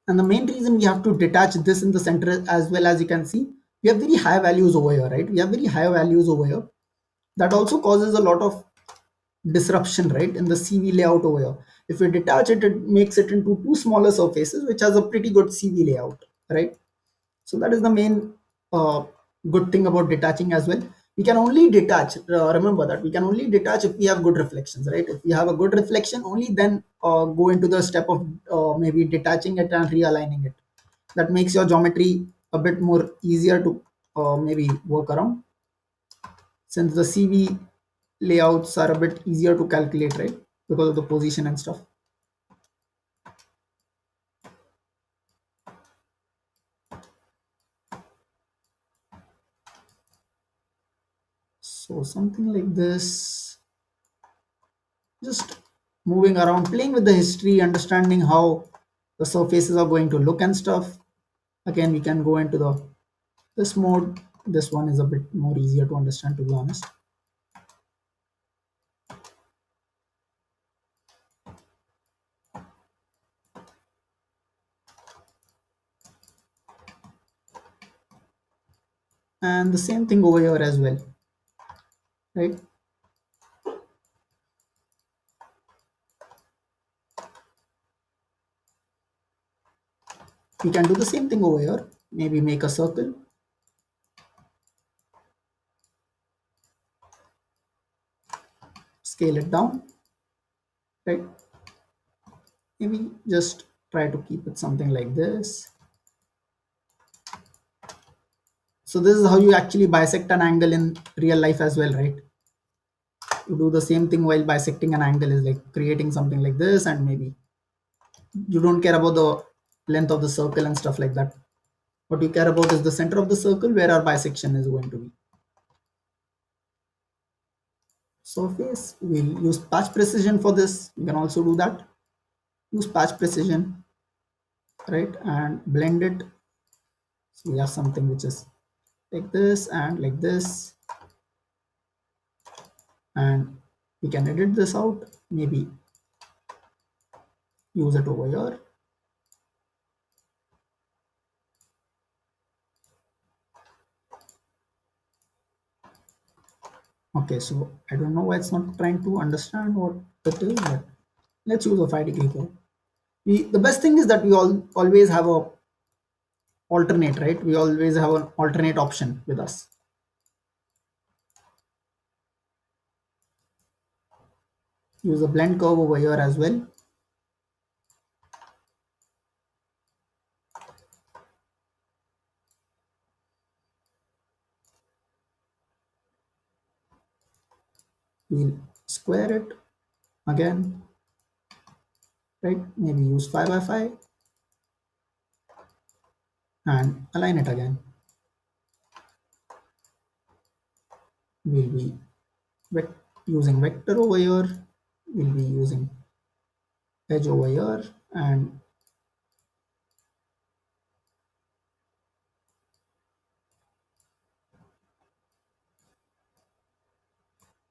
and the main reason we have to detach this in the center as well, as you can see, we have very high values over here, right? We have very high values over here. That also causes a lot of disruption, right, in the CV layout over here. If we detach it, it makes it into two smaller surfaces, which has a pretty good CV layout, right? So that is the main good thing about detaching as well. We can only detach, remember that we can only detach if we have good reflections, right? If we have a good reflection, only then go into the step of maybe detaching it and realigning it. That makes your geometry a bit more easier to maybe work around. since the CV layouts are a bit easier to calculate, right? Because of the position and stuff. So something like this, just moving around, playing with the history, understanding how the surfaces are going to look and stuff. Again, we can go into the this mode. This one is a bit more easier to understand, to be honest. And the same thing over here as well, right? We can do the same thing over here. Maybe make a circle, scale it down, right? Maybe just try to keep it something like this. So this is how you actually bisect an angle in real life as well, right? You do the same thing while bisecting an angle, is like creating something like this, and maybe you don't care about the length of the circle and stuff like that. What you care about is the center of the circle where our bisection is going to be. Surface, we'll use patch precision for this. You can also do that. Use patch precision, right? And blend it. So we have something which is like this and like this. And we can edit this out. Maybe use it over here. Okay, so I don't know why it's not trying to understand what it is, but let's use a 5-degree curve. The best thing is that we always have a alternate, right? We always have an alternate option with us. Use a blend curve over here as well. We'll square it again, right? Maybe use 5 by 5 and align it again. We'll be using vector over here. We'll be using edge over here, and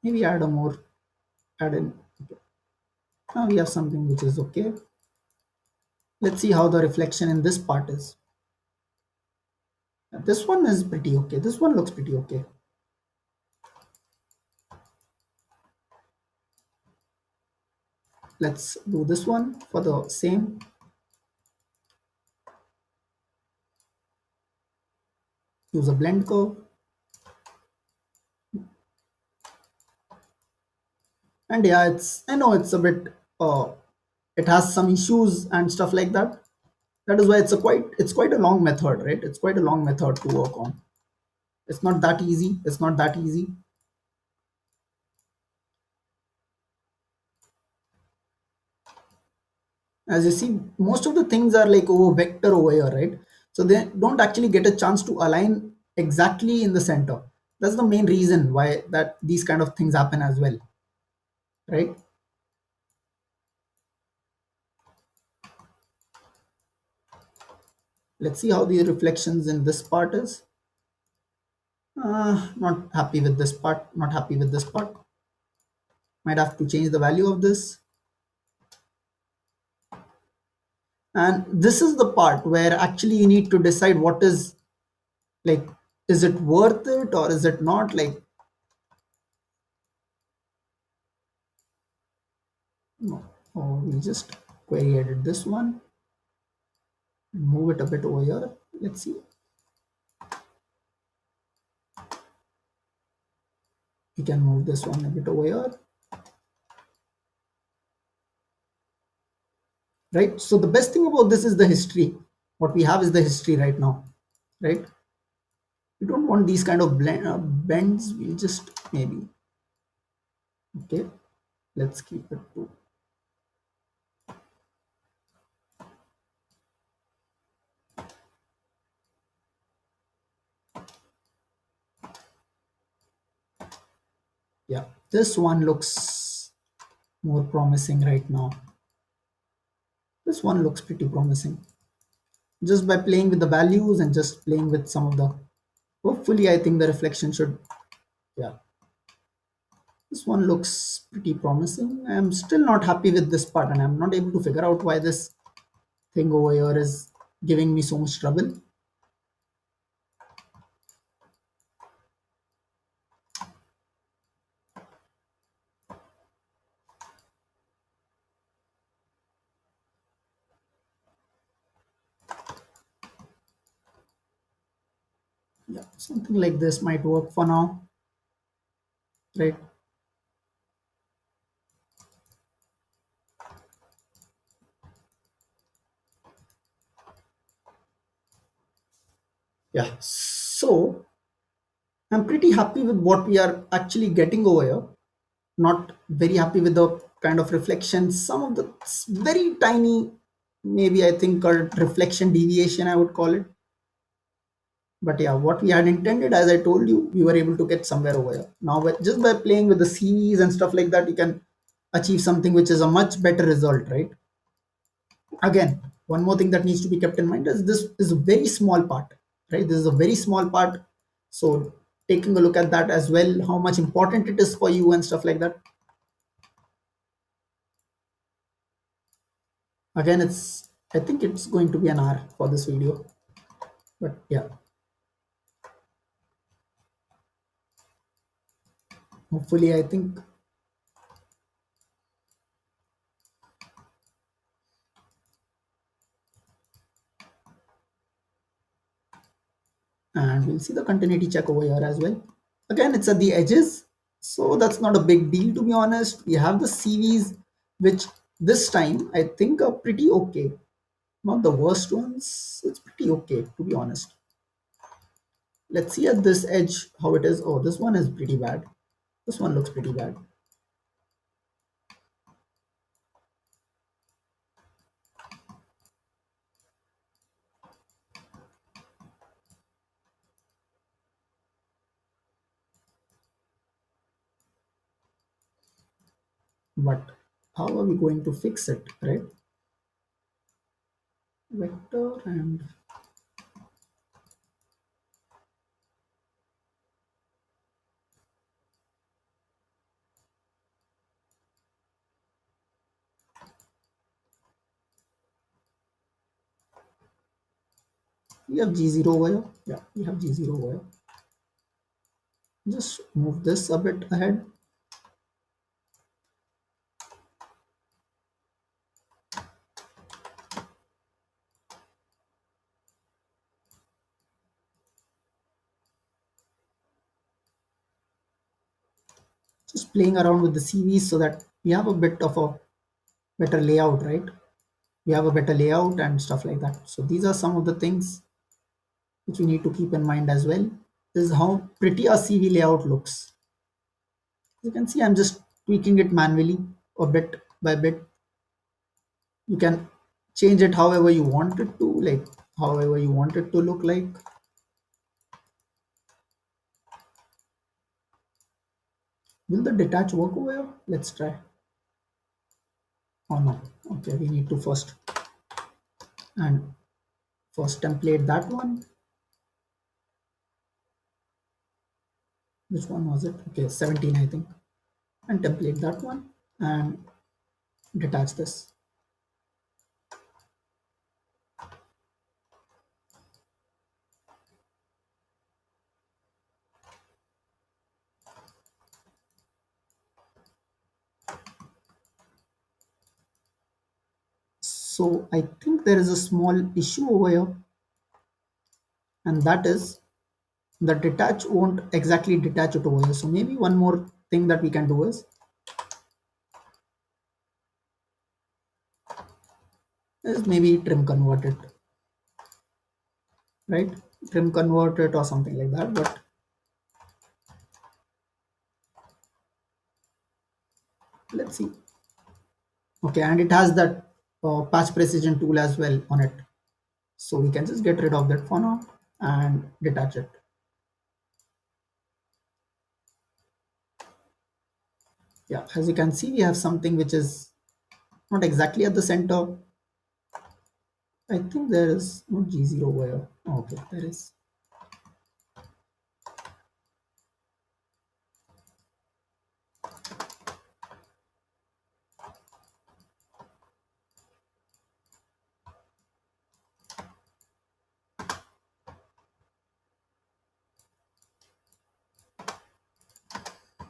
maybe add in. Okay. Now we have something which is okay. Let's see how the reflection in this part is. This one is pretty okay. This one looks pretty okay. Let's do this one for the same. Use a blend curve. And yeah, I know it's a bit, it has some issues and stuff like that. That is why it's quite a long method, right? It's quite a long method to work on. It's not that easy. It's not that easy. As you see, most of the things are like over vector over here, right? So they don't actually get a chance to align exactly in the center. That's the main reason why that these kind of things happen as well, right? Let's see how the reflections in this part is. Not happy with this part. Not happy with this part. Might have to change the value of this. And this is the part where actually you need to decide what is, like, is it worth it or is it not? Like, no. Oh, we just query edit this one, move it a bit over here. Let's see. We can move this one a bit over here. Right. So the best thing about this is the history. What we have is the history right now. Right. We don't want these kind of bends. We'll just maybe, okay, let's keep it to, yeah, this one looks more promising right now. This one looks pretty promising. Just by playing with the values and just playing with some of the, hopefully I think the reflection should, yeah, this one looks pretty promising. I'm still not happy with this part and I'm not able to figure out why this thing over here is giving me so much trouble. Yeah, something like this might work for now, right? Yeah, so I'm pretty happy with what we are actually getting over here. Not very happy with the kind of reflections, some of the very tiny, maybe I think a reflection deviation, I would call it. But yeah, what we had intended, as I told you, we were able to get somewhere over here. Now, just by playing with the CVs and stuff like that, you can achieve something which is a much better result, right? Again, one more thing that needs to be kept in mind is this is a very small part, right? This is a very small part. So taking a look at that as well, how much important it is for you and stuff like that. Again, I think it's going to be an hour for this video, but yeah, hopefully I think, and we'll see the continuity check over here as well. Again, it's at the edges, so that's not a big deal, to be honest. We have the CVs, which this time I think are pretty okay. Not the worst ones. It's pretty okay, to be honest. Let's see at this edge how it is. Oh, this one is pretty bad. This one looks pretty bad. But how are we going to fix it, right? Vector, and we have G0 over here. Yeah, we have G0 over here. Just move this a bit ahead. Just playing around with the CVs so that we have a bit of a better layout, right? We have a better layout and stuff like that. So these are some of the things which we need to keep in mind as well. This is how pretty our CV layout looks. You can see I'm just tweaking it manually or bit by bit. You can change it however you want it to, like however you want it to look like. Will the detach work over here? Let's try. Oh no. Okay, we need to and first template that one. Which one was it? Okay, 17 I think. And template that one and detach this. So I think there is a small issue over here, and that is the detach won't exactly detach it over here. So maybe one more thing that we can do is maybe trim convert it, right? trim convert it or something like that, but let's see. Okay, and it has that patch precision tool as well on it, so we can just get rid of that for now and detach it. Yeah, as you can see, we have something which is not exactly at the center. I think there is no G0 over here. Oh, okay, there is.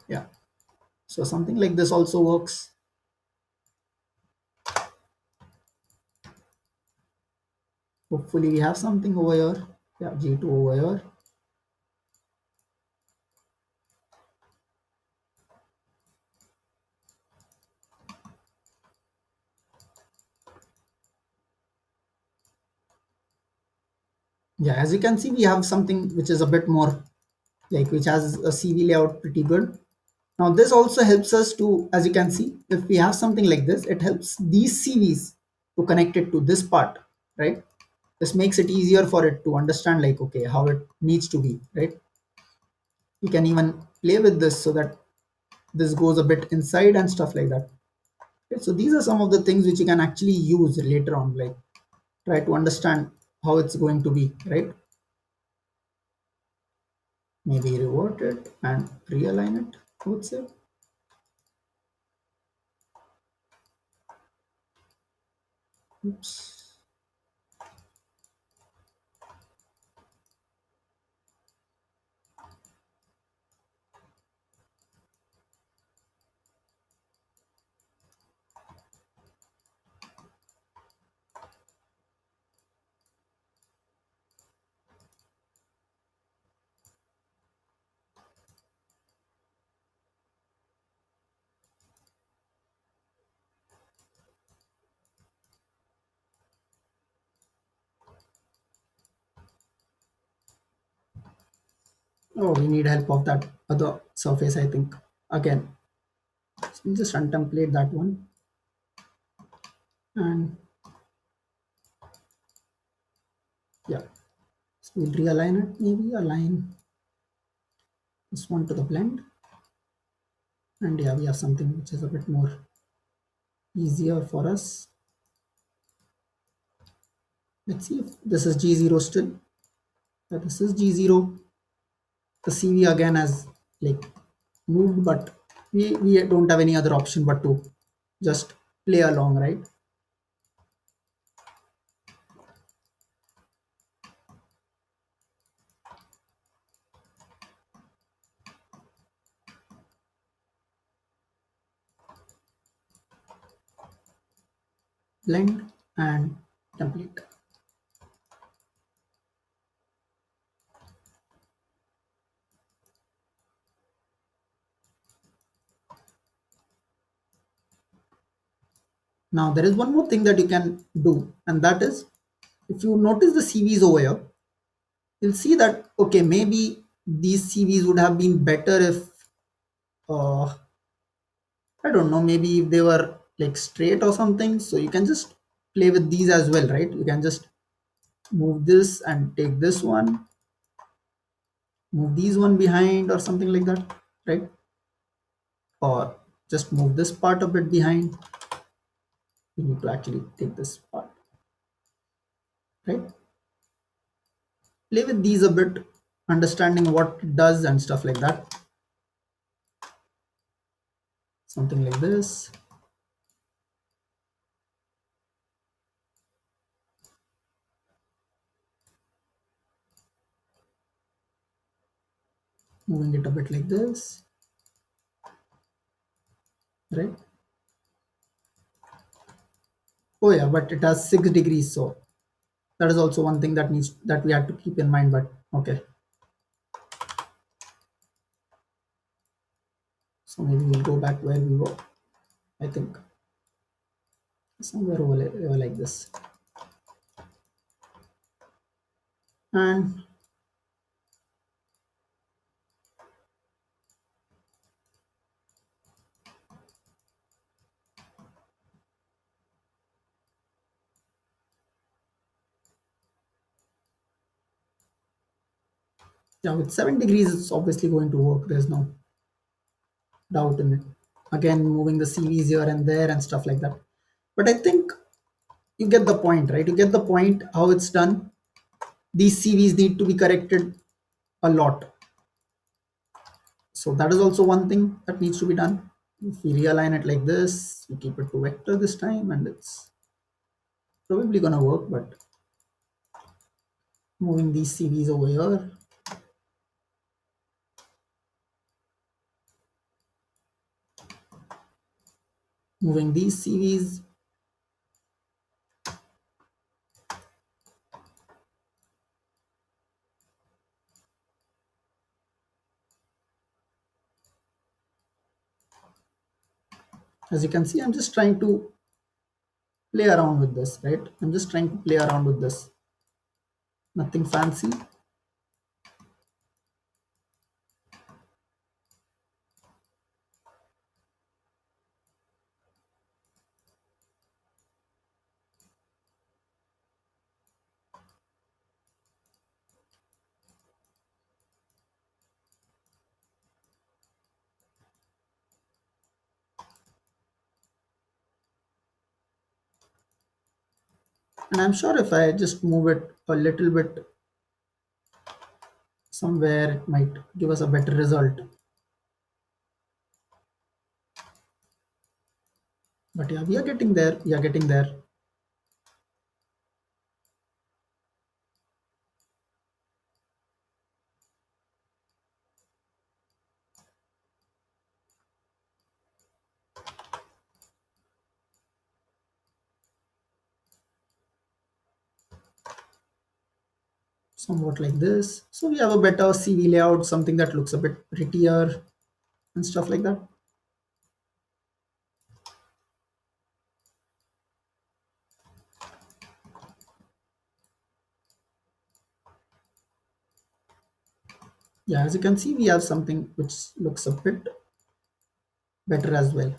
Yeah, so something like this also works. Hopefully we have something over here. Yeah, G2 over here. Yeah, as you can see, we have something which is a bit more like, which has a CV layout pretty good. Now this also helps us to, as you can see, if we have something like this, it helps these CVs to connect it to this part, right? This makes it easier for it to understand, like, okay, how it needs to be, right? You can even play with this so that this goes a bit inside and stuff like that. Okay, so these are some of the things which you can actually use later on, like try to understand how it's going to be, right? Maybe revert it and realign it, I would say. Oops. Oh, we need help of that other surface, I think. Again, so we'll just untemplate that one. And yeah, so we'll realign it, maybe align this one to the blend. And yeah, we have something which is a bit more easier for us. Let's see if this is G0 still. Yeah, this is G0. The CV again has like moved, but we don't have any other option but to just play along, right? Blend and template. Now there is one more thing that you can do, and that is, if you notice the CVs over here, you'll see that, okay, maybe these CVs would have been better if I don't know, maybe if they were like straight or something. So you can just play with these as well, right? You can just move this and take this one, move these one behind or something like that, right? Or just move this part a bit behind. You need to actually take this part, right? Play with these a bit, understanding what it does and stuff like that. Something like this. Moving it a bit like this, right? Oh yeah, but it has 6 degrees, so that is also one thing that needs, that we have to keep in mind. But okay, so maybe we'll go back where we were. I think somewhere over like this. And Yeah, with 7 degrees, it's obviously going to work. There's no doubt in it. Again, moving the CVs here and there and stuff like that. But I think you get the point, right? You get the point how it's done. These CVs need to be corrected a lot. So that is also one thing that needs to be done. If we realign it like this, we keep it to vector this time, and it's probably gonna work. But moving these CVs over here, moving these CVs, as you can see, I'm just trying to play around with this, right? I'm just trying to play around with this. Nothing fancy. And I'm sure if I just move it a little bit somewhere, it might give us a better result. But yeah, we are getting there. We are getting there. Somewhat like this. So we have a better CV layout, something that looks a bit prettier and stuff like that. Yeah, as you can see, we have something which looks a bit better as well.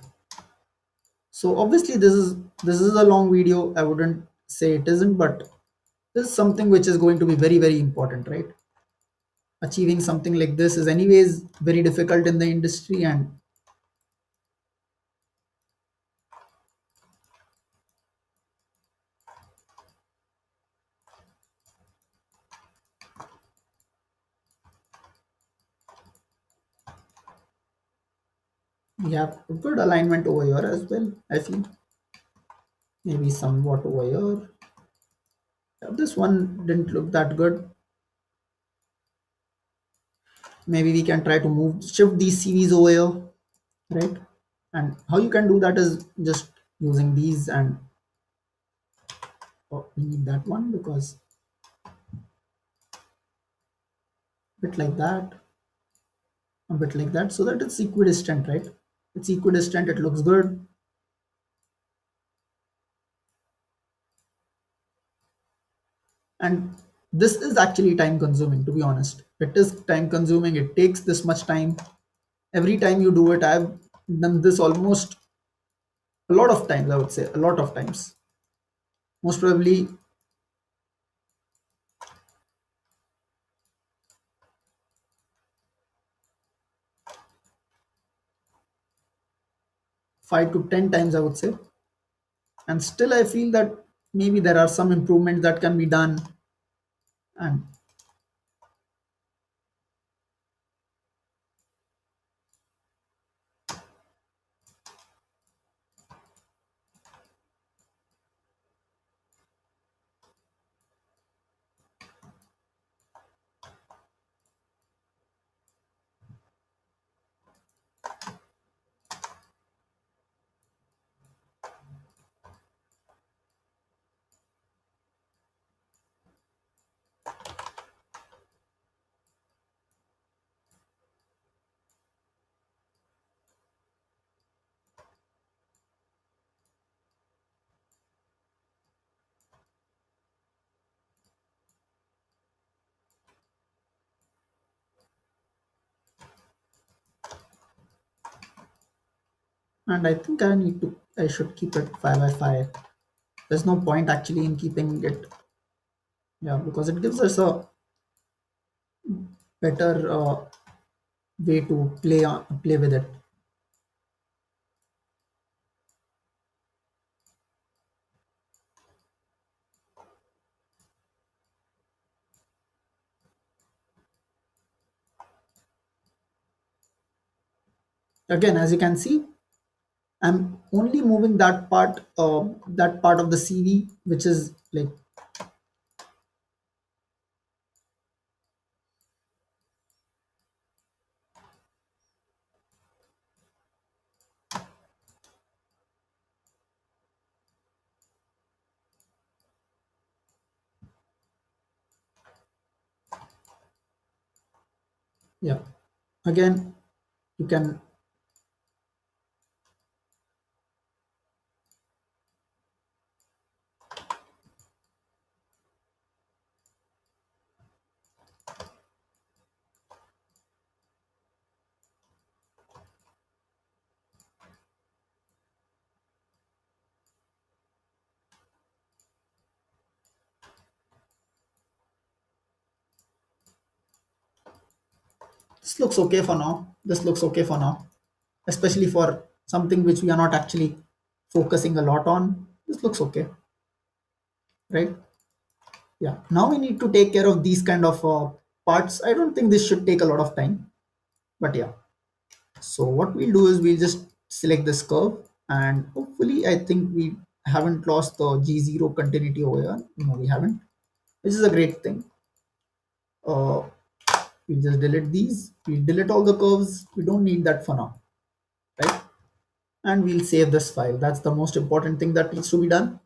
So obviously this is a long video. I wouldn't say it isn't, but this is something which is going to be very, very important, right? Achieving something like this is anyways very difficult in the industry, and we have a good alignment over here as well, I feel. Maybe somewhat over here. Yeah, this one didn't look that good. Maybe we can try to shift these CVs over here, right? And how you can do that is just using these, and oh, we need that one because a bit like that, a bit like that, so that it's equidistant, right? It's equidistant, it looks good. And this is actually time consuming, to be honest. It is time consuming, it takes this much time. Every time you do it, I've done this almost a lot of times, I would say a lot of times. Most probably 5 to 10 times, I would say. And still I feel that maybe there are some improvements that can be done. And I think I should keep it 5 by 5. There's no point actually in keeping it, yeah, because better way to play with it. Again, as you can see, I'm only moving that part of the CV, which is like, yeah. Again, you can, this looks okay for now. This looks okay for now, especially for something which we are not actually focusing a lot on. This looks okay, right? Yeah. Now we need to take care of these kind of parts. I don't think this should take a lot of time, but yeah. So what we'll do is we'll just select this curve, and hopefully I think we haven't lost the G0 continuity over here. No, we haven't, which is a great thing. Uh, we'll just delete these. We'll delete all the curves. We don't need that for now, right? And we'll save this file. That's the most important thing that needs to be done.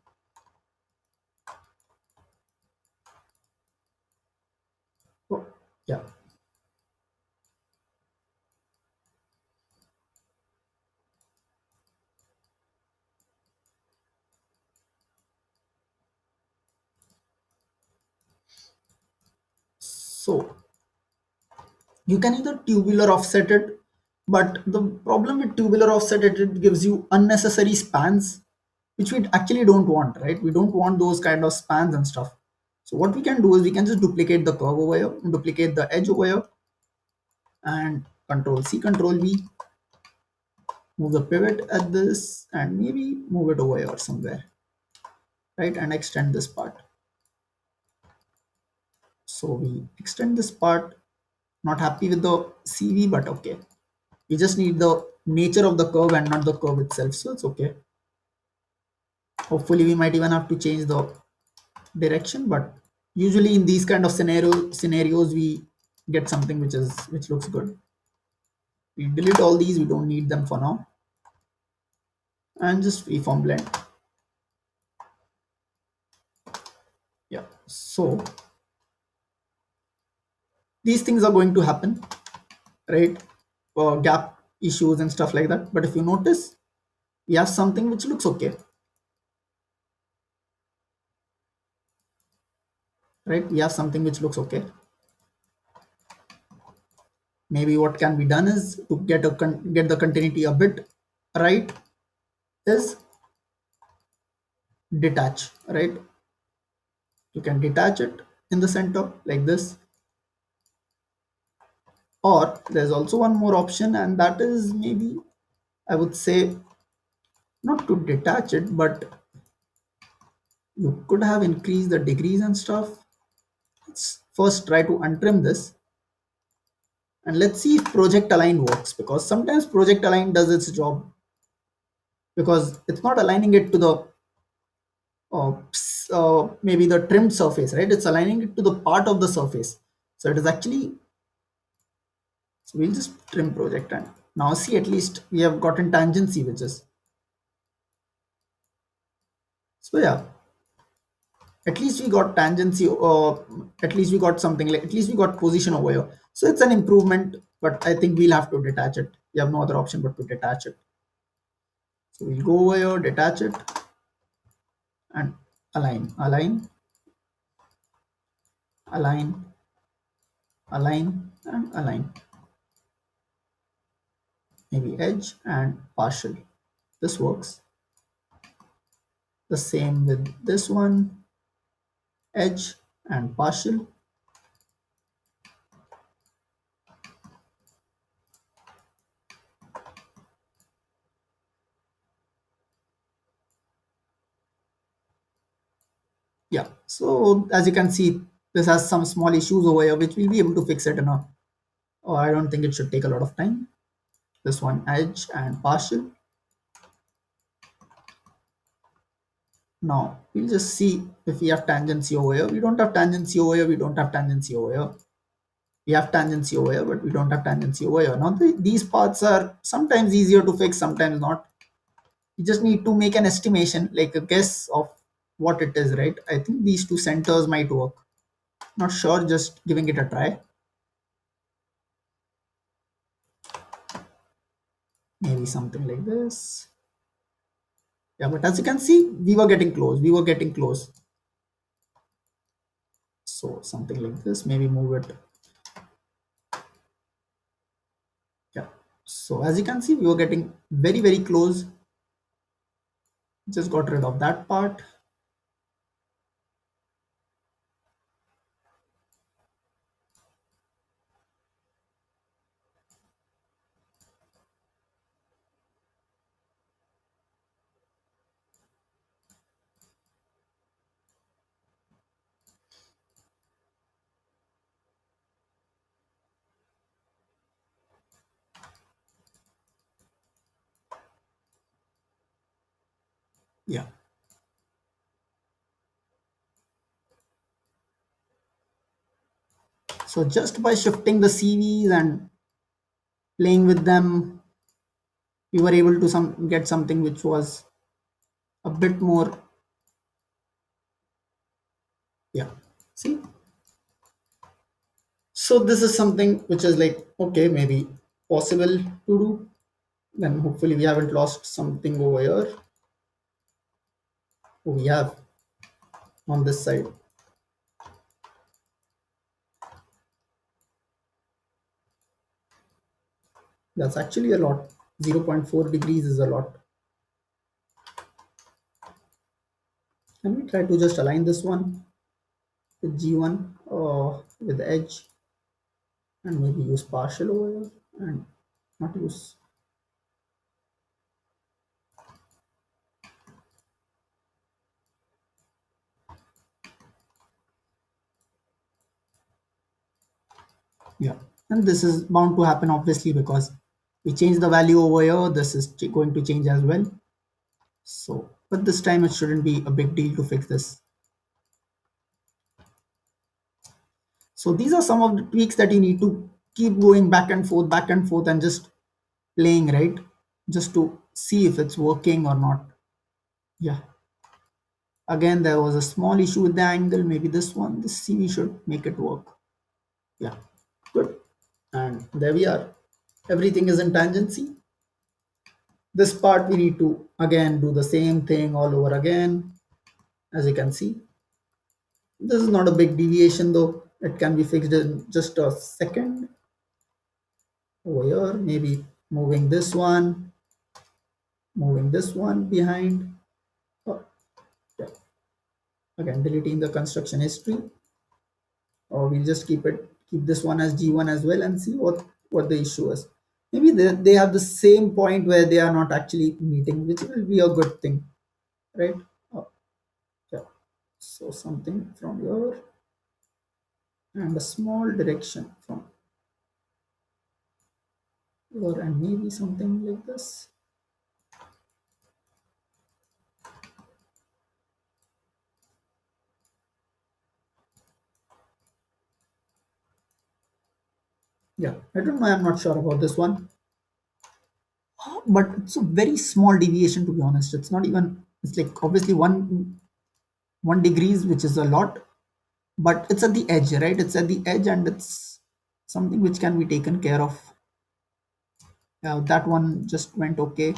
Oh, yeah. So you can either tubular offset it, but the problem with tubular offset it gives you unnecessary spans, which we actually don't want, right? We don't want those kind of spans and stuff. So what we can do is we can just duplicate the curve over here, duplicate the edge over here, and control C, control V, move the pivot at this, and maybe move it over here somewhere, right? And extend this part. So we extend this part. Not happy with the CV, but okay. We just need the nature of the curve and not the curve itself, so it's okay. Hopefully we might even have to change the direction, but usually in these kind of scenarios we get something which looks good. We delete all these, we don't need them for now, and just freeform blend. Yeah, so these things are going to happen, right? Gap issues and stuff like that, but if you notice, we have something which looks okay, right? We have something which looks okay. Maybe what can be done is to get the continuity a bit right is detach, right? You can detach it in the center like this, or there's also one more option, and that is maybe, I would say, not to detach it, but you could have increased the degrees and stuff. Let's first try to untrim this, and let's see if project align works, because sometimes project align does its job, because it's not aligning it to the maybe the trimmed surface, right? It's aligning it to the part of the surface. So it is actually, so we'll just trim project, and now see, at least we have gotten tangency, which is, so yeah, at least we got tangency, at least we got something, like at least we got position over here. So it's an improvement, but I think we'll have to detach it. We have no other option but to detach it. So we'll go over here, detach it, and align, align, align, align, and align. Maybe edge and partial. This works. The same with this one, edge and partial. Yeah, so as you can see, this has some small issues over here which we'll be able to fix it in a, oh, I don't think it should take a lot of time. This one edge and partial. Now we'll just see if we have tangency over here. We don't have tangency over here. We don't have tangency over here. We have tangency over here, but we don't have tangency over here. Now these parts are sometimes easier to fix, sometimes not. You just need to make an estimation, like a guess of what it is, right? I think these two centers might work. Not sure, just giving it a try. Maybe something like this. Yeah, but as you can see, we were getting close. We were getting close. So something like this. Maybe move it. Yeah. So as you can see, we were getting very, very close. Just got rid of that part. Yeah. So just by shifting the CVs and playing with them, we were able to get something which was a bit more. Yeah. See, so this is something which is like, okay, maybe possible to do. Then hopefully we haven't lost something over here. We have on this side. That's actually a lot. 0.4 degrees is a lot. And we try to just align this one with G1 with the edge, and maybe use partial over here and not use. Yeah, and this is bound to happen obviously because we change the value over here. This is going to change as well. So, but this time it shouldn't be a big deal to fix this. So these are some of the tweaks that you need to keep going back and forth, and just playing, right? Just to see if it's working or not. Yeah. Again, there was a small issue with the angle. Maybe this one, this CV should make it work. Yeah, good. And there we are. Everything is in tangency. This part we need to again do the same thing all over again. As you can see, this is not a big deviation though. It can be fixed in just a second. Over here, maybe moving this one behind. Oh, yeah. Again, deleting the construction history, or we'll just keep this one as G1 as well and see what the issue is. Maybe they have the same point where they are not actually meeting, which will be a good thing, right? Oh, yeah. So something from here and a small direction from here, and maybe something like this. Yeah, I don't know. I'm not sure about this one, but it's a very small deviation to be honest. It's not even. It's like obviously one degrees, which is a lot, but it's at the edge, right? It's at the edge, and it's something which can be taken care of. That one just went okay.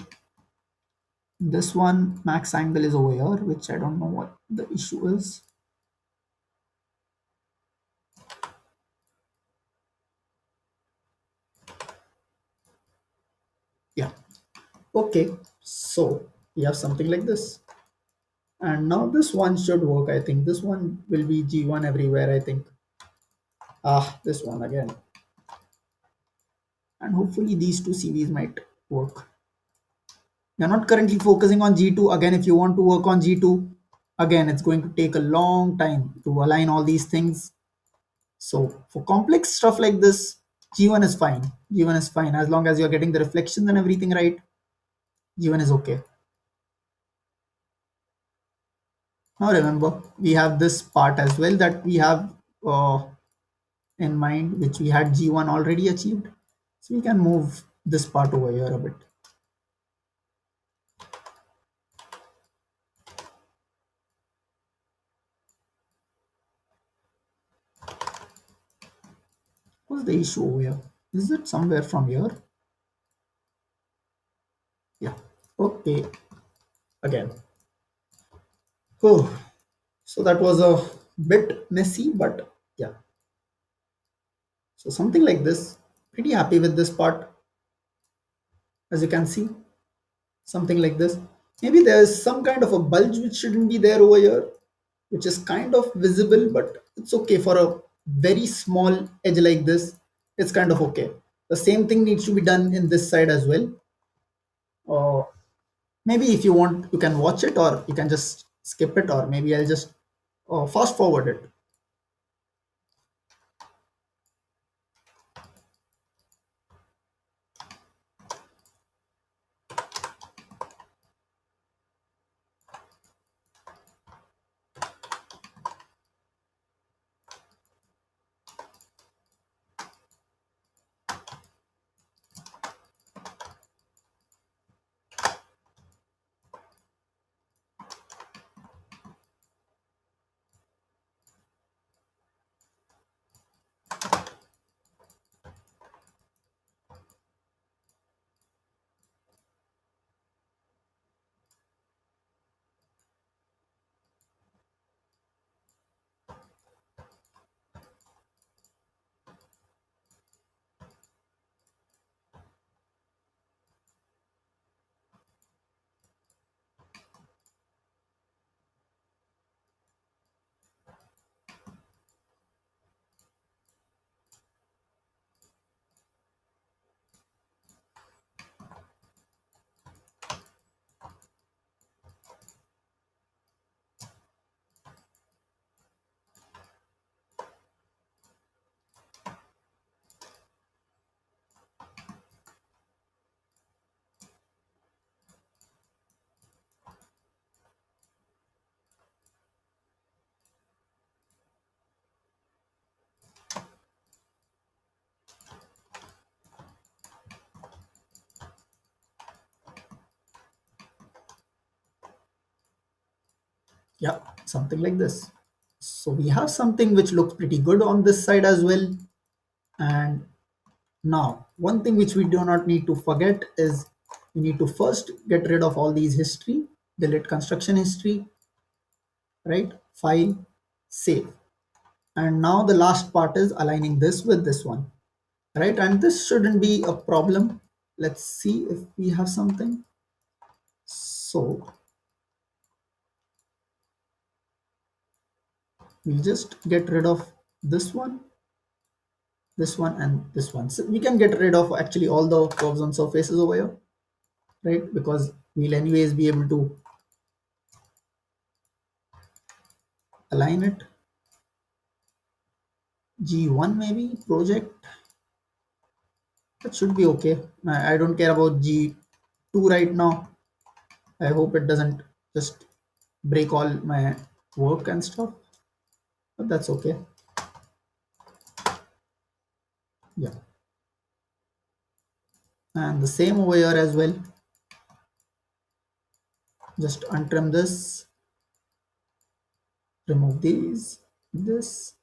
This one max angle is over here, which I don't know what the issue is. Yeah, okay, so we have something like this, and now this one should work. I think this one will be G1 everywhere, I think. This one again, and hopefully these two CVs might work. You're not currently focusing on G2. Again, if you want to work on G2, Again, it's going to take a long time to align all these things. So for complex stuff like this, G1 is fine. G1 is fine as long as you're getting the reflections and everything right. G1 is okay. Now remember, we have this part as well that we have in mind, which we had G1 already achieved. So we can move this part over here a bit. What's the issue over here? Is it somewhere from here? Yeah. Okay. Again. Oh, so that was a bit messy, but yeah. So something like this. Pretty happy with this part, as you can see. Something like this. Maybe there's some kind of a bulge which shouldn't be there over here, which is kind of visible, but it's okay for a very small edge like this. It's kind of okay. The same thing needs to be done in this side as well. Or maybe if you want, you can watch it, or you can just skip it, or maybe I'll just fast forward it. Yeah, something like this. So we have something which looks pretty good on this side as well. And now, one thing which we do not need to forget is we need to first get rid of all these history, delete construction history, right? File, save. And now the last part is aligning this with this one, right? And this shouldn't be a problem. Let's see if we have something. So we'll just get rid of this one, and this one. So we can get rid of actually all the curves on surfaces over here, right? Because we'll anyways be able to align it. G1 maybe project, that should be okay. I don't care about G2 right now. I hope it doesn't just break all my work and stuff, but that's okay. Yeah, and the same over here as well. Just untrim this, remove this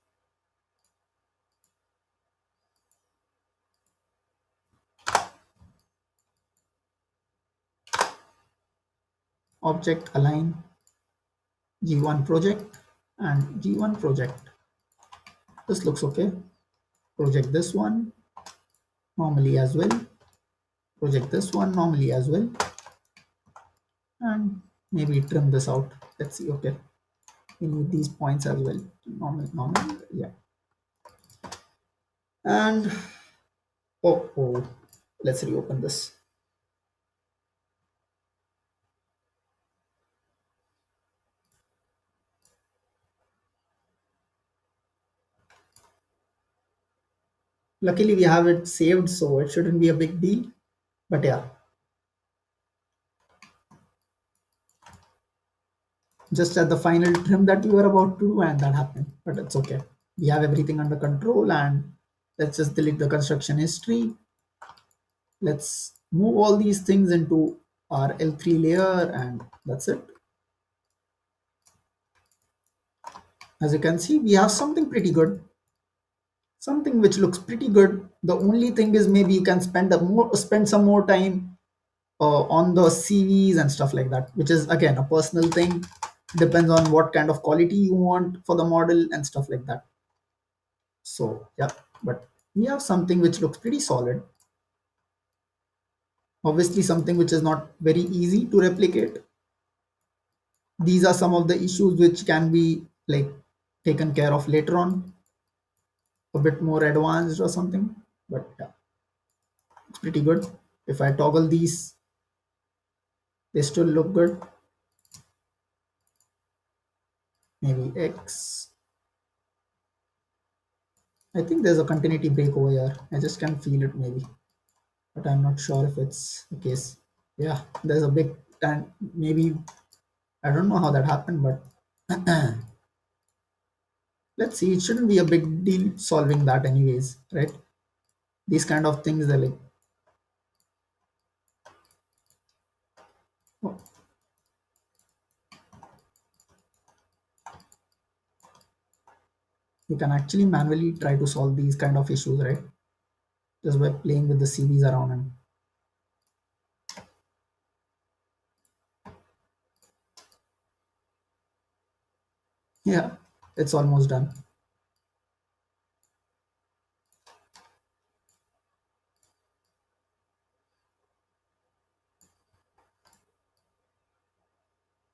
object, align G1 project and G1 project. This looks okay. Project this one normally as well. Project this one normally as well, and maybe trim this out. Let's see. Okay, we need these points as well. Normal, yeah. And oh, let's reopen this. Luckily we have it saved, so it shouldn't be a big deal. But yeah, just at the final trim that we were about to do, and that happened. But it's okay. We have everything under control, and let's just delete the construction history. Let's move all these things into our L3 layer, and that's it. As you can see, we have something pretty good, something which looks pretty good. The only thing is maybe you can spend some more time on the CVs and stuff like that, which is again a personal thing. Depends on what kind of quality you want for the model and stuff like that. So yeah, but we have something which looks pretty solid. Obviously, something which is not very easy to replicate. These are some of the issues which can be like taken care of later on, a bit more advanced or something. But yeah, it's pretty good. If I toggle these, they still look good. Maybe X. I think there's a continuity break over here. I just can feel it maybe, but I'm not sure if it's the case. Yeah, there's a big and maybe I don't know how that happened, but let's see. It shouldn't be a big deal solving that anyways, right? These kind of things, they're like, oh, you can actually manually try to solve these kind of issues, right? Just by playing with the CVs around and yeah, it's almost done.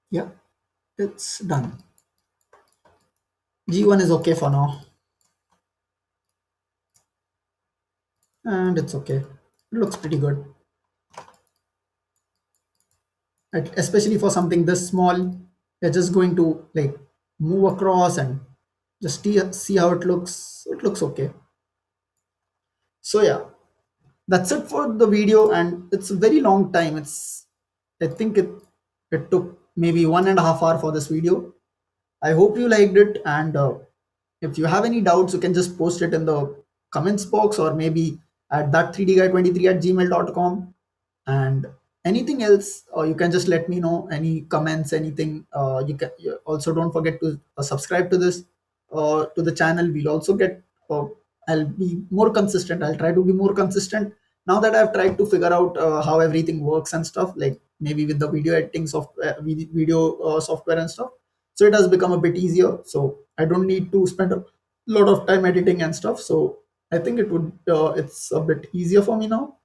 Yeah, it's done. G1 is okay for now, and it's okay. It looks pretty good, especially for something this small. You're just going to like move across and just see how it looks. It looks okay. So yeah, that's it for the video, and it's a very long time. I think it took maybe 1.5 hours for this video. I hope you liked it, and if you have any doubts, you can just post it in the comments box or maybe at that 3dguy23 at gmail.com. And anything else, you can just let me know. Any comments, anything. You also don't forget to subscribe to this to the channel. We'll also get. I'll be more consistent. I'll try to be more consistent now that I've tried to figure out how everything works and stuff. Like maybe with the video editing software, video software and stuff. So it has become a bit easier. So I don't need to spend a lot of time editing and stuff. So I think it's a bit easier for me now.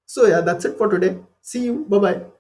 So yeah, that's it for today. See you. Bye bye.